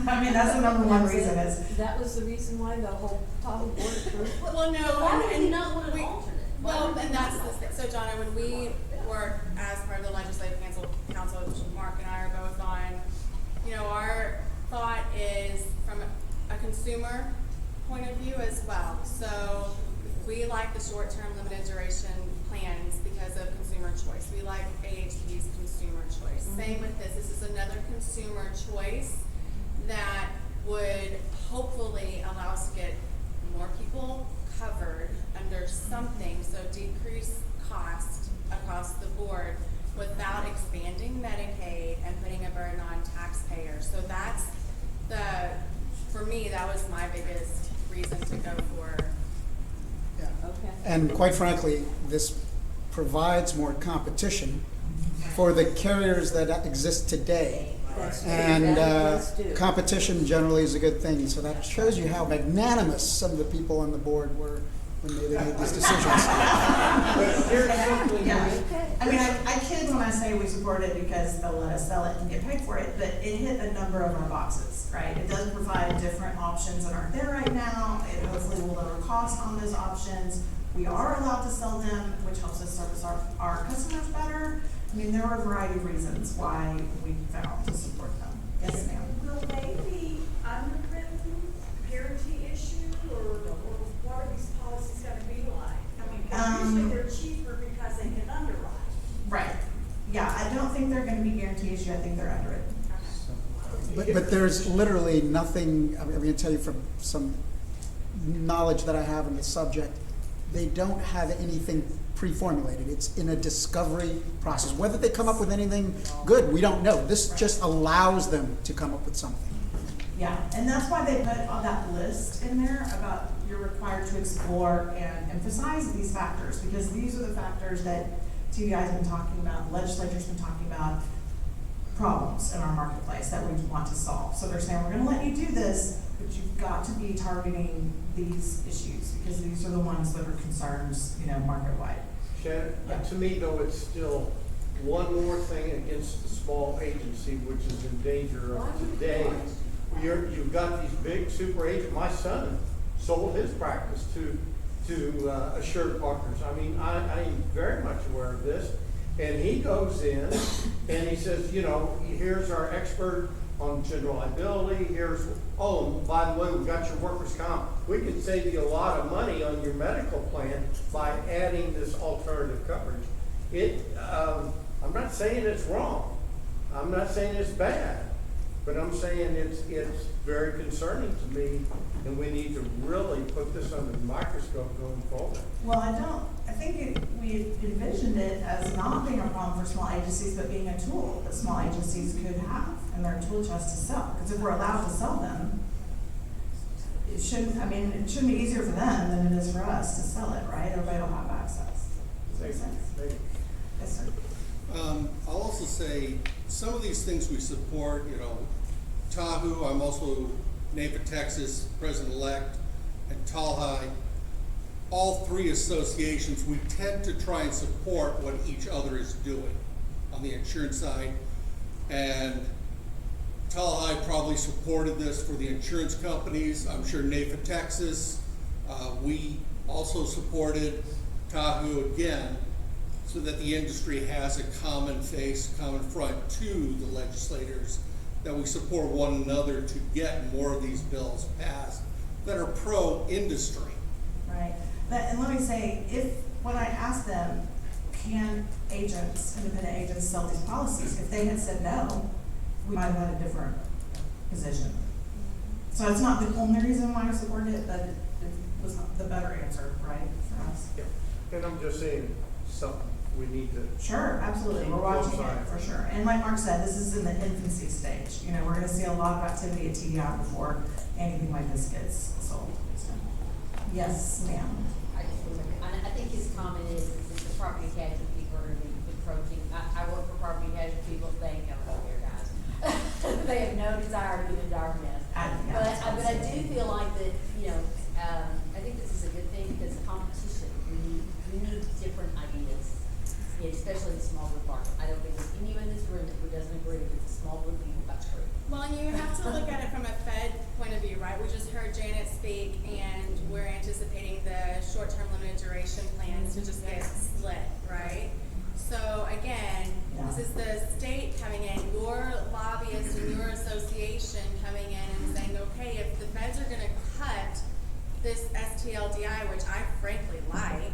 I mean, that's the number one reason is, That was the reason why the whole TAHU board approved? Well, no, Why would and we not want an we- alternate? Why Well, would we and not that's want the, so Donna, when we work as part of the legislative council, which Mark and I are both on, you know, our thought is from a consumer point of view as well. So we like the short-term limited duration plans because of consumer choice. We like AHP's consumer choice. Same with this. This is another consumer choice that would hopefully allow us to get more people covered under something, so decrease cost across the board without expanding Medicaid and putting a burden on taxpayers. So that's for me, that was my biggest reason to go for. Yeah. Okay. And quite frankly, this provides more competition for the carriers that exist today. That's true. And That does do. competition generally is a good thing. So that shows you how magnanimous some of the people on the board were when they made these decisions. But here's something. yeah. Okay. I mean, I kid when I say we support it because they'll let us sell it and get paid for it, but it hit a number of our boxes, right? It does provide different options that aren't there right now. It hopefully will lower costs on those options. We are allowed to sell them, which helps us service our customers better. I mean, there are a variety of reasons why we found to support them. Yes, ma'am. Will they be underwritten, parity issue, or what are these policies gonna be like? I mean, 'cause usually they're cheaper because they can underwrite. Right. Yeah, I don't think they're gonna be guarantee issue. I think they're underwritten. But there's literally nothing, I'm going to tell you from some knowledge that I have on the subject, they don't have anything pre-formulated. It's in a discovery process. Whether they come up with anything good, we don't know. This just allows them to come up with something. Yeah, and that's why they put on that list in there about you're required to explore and emphasize these factors, because these are the factors that TBI's been talking about, the legislature's been talking about, problems in our marketplace that we want to solve. So they're saying, we're gonna let you do this, but you've got to be targeting these issues, because these are the ones that are concerns, market-wide. Shannon, to me though, it's still one more thing against the small agency, which is in danger of today. You've got these big super agents. My son sold his practice to Assured Partners. I mean, I'm very much aware of this. And he goes in and he says, here's our expert on general liability. By the way, we've got your workers' comp. We can save you a lot of money on your medical plan by adding this alternative coverage. I'm not saying it's wrong. I'm not saying it's bad. But I'm saying it's very concerning to me, and we need to really put this under the microscope going forward. Well, I think we envisioned it as not being a problem for small agencies, but being a tool that small agencies could have in their tool chest to sell. Because if we're allowed to sell them, it shouldn't be easier for them than it is for us to sell it, right? Everybody will have access. Does that make sense? Maybe. Yes, sir. I'll also say some of these things we support, TAHU, I'm also NAPA Texas President-elect, and TALHI, all three associations, we tend to try and support what each other is doing on the insurance side. And TALHI probably supported this for the insurance companies. I'm sure NAPA Texas, we also supported TAHU again, so that the industry has a common face, common front to the legislators, that we support one another to get more of these bills passed that are pro-industry. Right. And let me say, when I asked them, can independent agents sell these policies, if they had said no, we might have had a different position. So it's not the only reason why I supported it, but it was the better answer, right, for us. Yeah. And I'm just saying something we need to. Sure, absolutely. We're watching it for sure. And like Mark said, this is in the infancy stage. We're going to see a lot of activity at TDI before anything like this gets sold. So, yes, ma'am. I think his comment is that the property casualty people are going to be approaching. I work for property casualty people. They ain't coming over here, guys. They have no desire to get into our mess. But I do feel like that, I think this is a good thing because competition. We need different ideas. Especially the small group market. I don't think there's anyone in this room who doesn't agree that the small group people got screwed. Well, and you have to look at it from a Fed point of view, right? We just heard Janet speak, and we're anticipating the short-term limited duration plans to just get split, right? So again, this is the state coming in, your lobbyist and your association coming in and saying, okay, if the feds are going to cut this STLDI, which I frankly like,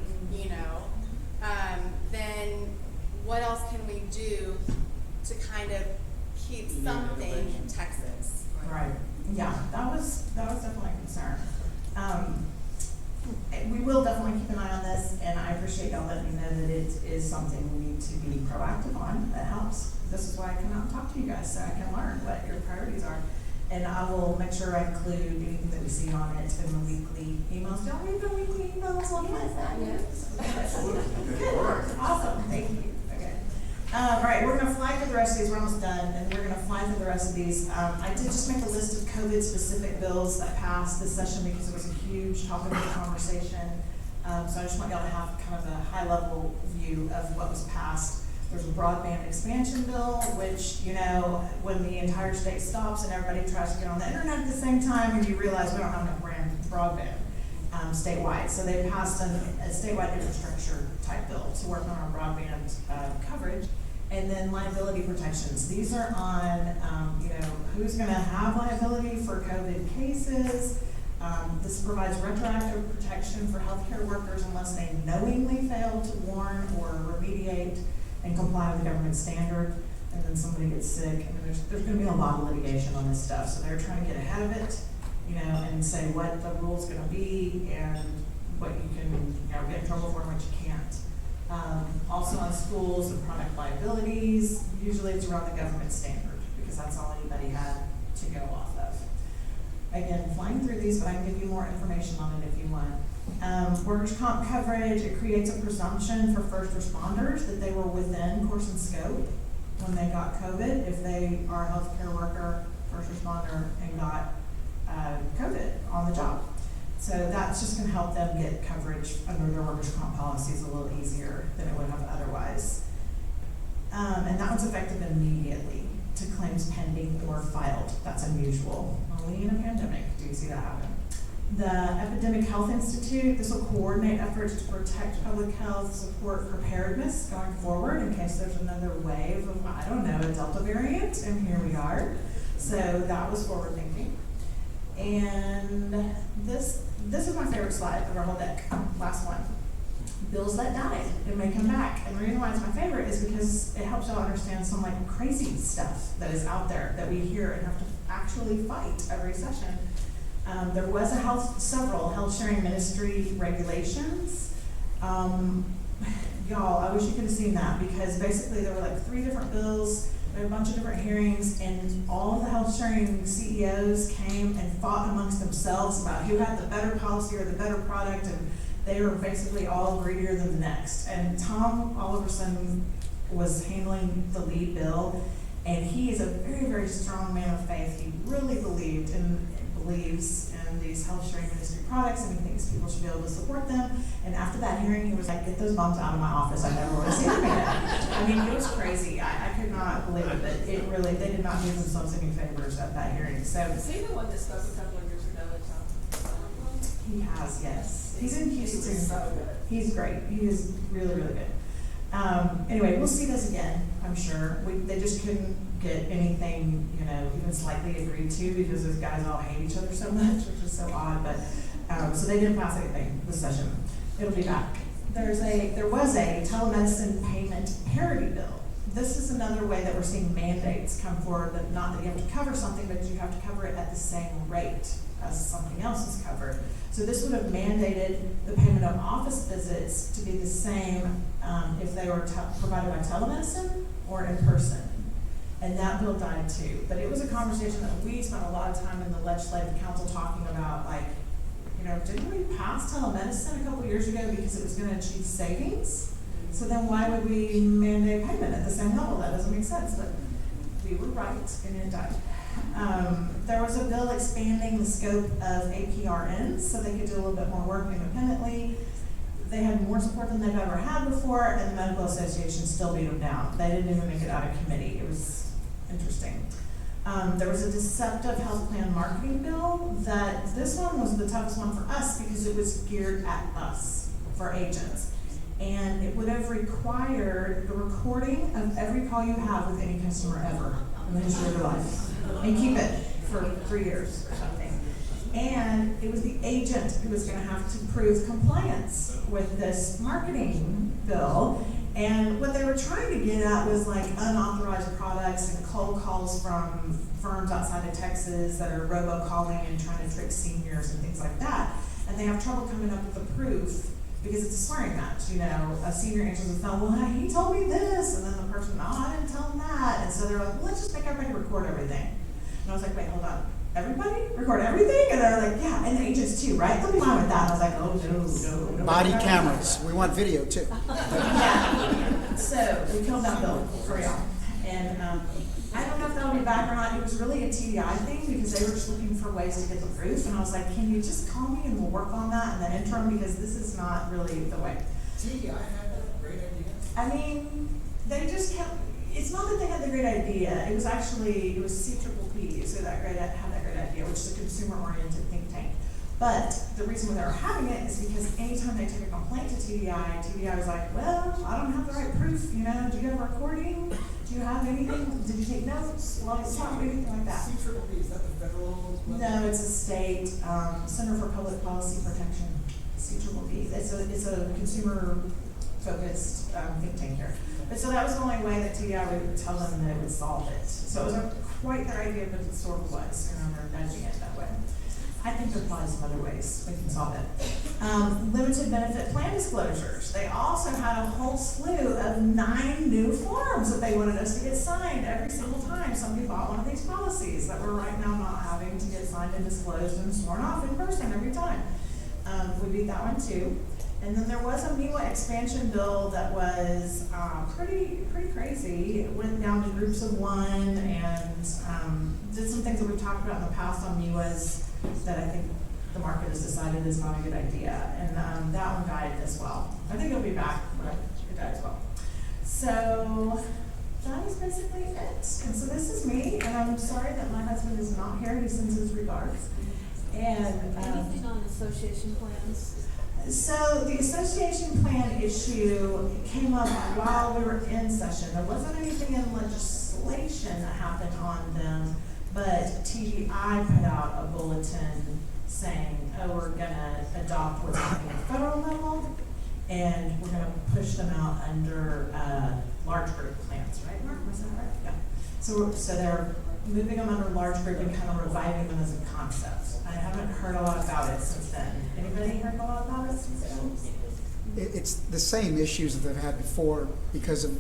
then what else can we do to kind of keep something in Texas? Right. Yeah, that was definitely a concern. We will definitely keep an eye on this, and I appreciate y'all letting me know that it is something we need to be proactive on. That helps. This is why I come out and talk to you guys, so I can learn what your priorities are. And I will make sure I include anything that we see on it in the weekly emails. Don't read the weekly emails on Good. Awesome. Thank you. Okay. All right, we're going to fly through the rest of these. We're almost done, and we're going to fly through the rest of these. I did just make a list of COVID-specific bills that passed this session because it was a huge topic of conversation. So I just want y'all to have kind of a high-level view of what was passed. There's a broadband expansion bill, which, when the entire state stops and everybody tries to get on the internet at the same time, and you realize we don't have enough broadband statewide. So they passed a statewide infrastructure type bill to work on our broadband coverage. And then liability protections. These are on, who's going to have liability for COVID cases. This provides retroactive protection for healthcare workers unless they knowingly fail to warn or remediate and comply with the government standard, and then somebody gets sick. I mean, there's going to be a lot of litigation on this stuff, so they're trying to get ahead of it, and say what the rule's going to be and what you can trouble for, and what you can't. Also on schools and product liabilities, usually it's around the government standard, because that's all anybody had to go off of. Again, flying through these, but I can give you more information on it if you want. Workers' comp coverage, it creates a presumption for first responders that they were within course and scope when they got COVID, if they are a healthcare worker, first responder, and got COVID on the job. So that's just gonna help them get coverage under their workers' comp policies a little easier than it would have otherwise. And that one's effective immediately to claims pending or filed. That's unusual. Only in a pandemic do you see that happen. The Epidemic Health Institute, this will coordinate efforts to protect public health, support preparedness going forward in case there's another wave of, I don't know, a Delta variant, and here we are. So that was forward thinking. And this is my favorite slide of our whole deck, last one. Bills that died and may come back. And the reason why it's my favorite is because it helps y'all understand some like crazy stuff that is out there that we hear and have to actually fight every session. There was several health sharing ministry regulations. Y'all, I wish you could have seen that, because basically there were like 3 different bills, there were a bunch of different hearings, and all of the health sharing CEOs came and fought amongst themselves about who had the better policy or the better product, and they were basically all greedier than the next. And Tom Oliverson was handling the lead bill, and he is a very, very strong man of faith. He really believes in these health sharing ministry products, and he thinks people should be able to support them. And after that hearing, he was like, "Get those bums out of my office. I never want to see them again." I mean, it was crazy. I could not believe it, but it really, they did not do themselves any favors at that hearing. So Is he the one that spoke a couple of years ago at Tom? he has, yes. He's in Houston. He's so good. He's great. He is really, really good. Anyway, we'll see this again, I'm sure. They just couldn't get anything, even slightly agreed to, because those guys all hate each other so much, which is so odd. But so they didn't pass anything this session. It'll be back. There was a telemedicine payment parity bill. This is another way that we're seeing mandates come forward, that not that you have to cover something, but you have to cover it at the same rate as something else is covered. So this would have mandated the payment of office visits to be the same if they were provided by telemedicine or in person. And that bill died too. But it was a conversation that we spent a lot of time in the legislative council talking about, like, didn't we pass telemedicine a couple years ago because it was going to achieve savings? So then why would we mandate payment at the same level? That doesn't make sense. But we were right, and it died. There was a bill expanding the scope of APRNs so they could do a little bit more work independently. They had more support than they've ever had before, and the Medical Association still beat them down. They didn't even make it out of committee. It was interesting. There was a deceptive health plan marketing bill. This one was the toughest one for us because it was geared at us, for agents. And it would have required the recording of every call you have with any customer ever in the history of your life. And keep it for 3 years or something. And it was the agent who was going to have to prove compliance with this marketing bill. And what they were trying to get at was like unauthorized products and cold calls from firms outside of Texas that are robocalling and trying to trick seniors and things like that. And they have trouble coming up with the proof because it's a swearing match. A senior answers the phone, "Well, he told me this," and then the person, "No, I didn't tell him that." And so they're like, "Well, let's just make everybody record everything." And I was like, "Wait, hold on. Everybody record everything?" And they're like, "Yeah, and the agents too, right? They'll be fine with that." And I was like, "Oh, no. Body cameras. We want video too. Yeah. So we killed that bill for y'all. And I don't know if that'll be back or not. It was really a TDI thing because they were just looking for ways to get the proof. And I was like, "Can you just call me and we'll work on that in the interim, because this is not really the way." TDI had a great idea. I mean, they just kept. It's not that they had the great idea. It was CCCP, so had that great idea, which is a consumer-oriented think tank. But the reason why they were having it is because anytime they took a complaint to TDI was like, "Well, I don't have the right proof. Do you have a recording? Do you have anything? Did you take notes? Well, it's not anything like that." CCCP, is that the federal level? No, it's a state Center for Public Policy Protection. CCCP. It's a consumer-focused think tank here. But so that was the only way that TDI would tell them that it would solve it. So it wasn't quite their idea, but it sort of was, they're nudging it that way. I think there are probably some other ways we can solve it. Limited benefit plan disclosures. They also had a whole slew of 9 new forms that they wanted us to get signed every single time somebody bought one of these policies that we're right now not having to get signed and disclosed and sworn off in person every time. We beat that one too. And then there was a MIWA expansion bill that was pretty crazy. It went down to groups of 1 and did some things that we've talked about in the past on MIWAs that I think the market has decided is not a good idea. And that one died as well. I think it'll be back, but it died as well. So that is basically it. And so this is me, and I'm sorry that my husband is not here. He sends his regards. And Anything on association plans? so the association plan issue came up while we were in session. There wasn't anything in legislation that happened on them, but TDI put out a bulletin saying, oh, we're gonna adopt what's happening at the federal level, and we're gonna push them out under large group plans, right, Mark? Was that right? Yeah. So they're moving them under large group and kind of reviving them as a concept. I haven't heard a lot about it since then. Anybody heard a lot about it since then? It's the same issues that they've had before because of,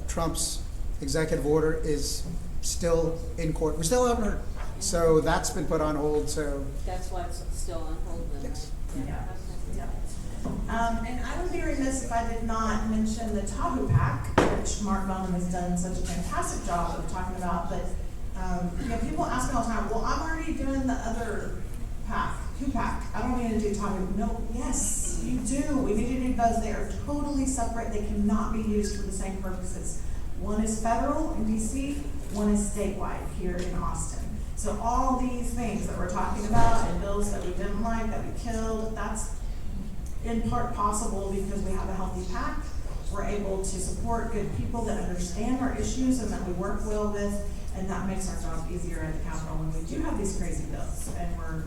Trump's executive order is still in court. We still haven't heard. So that's been put on hold, so. That's why it's still on hold then, Yes. right? Yeah. And I would be remiss if I did not mention the TAHU PAC, which Mark Bowman has done such a fantastic job of talking about. But people ask me all the time, well, I'm already doing the other PAC, PAC. I don't need to do TAHU. No, yes, you do. We need to do both. They are totally separate. They cannot be used for the same purposes. One is federal in DC, one is statewide here in Austin. So all these things that we're talking about and bills that we didn't like, that we killed, that's in part possible because we have a healthy PAC. We're able to support good people that understand our issues and that we work well with, and that makes our job easier at the Capitol when we do have these crazy bills and we're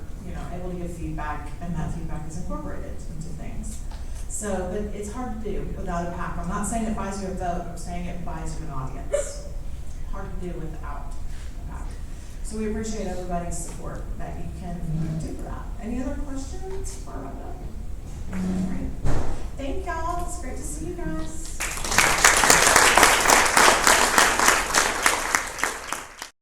able to give feedback, and that feedback is incorporated into things. So, but it's hard to do without a PAC. I'm not saying it buys you a vote, I'm saying it buys you an audience. Hard to do without a PAC. So we appreciate everybody's support that you can do for that. Any other questions before I wrap up? All right. Thank y'all. It's great to see you guys.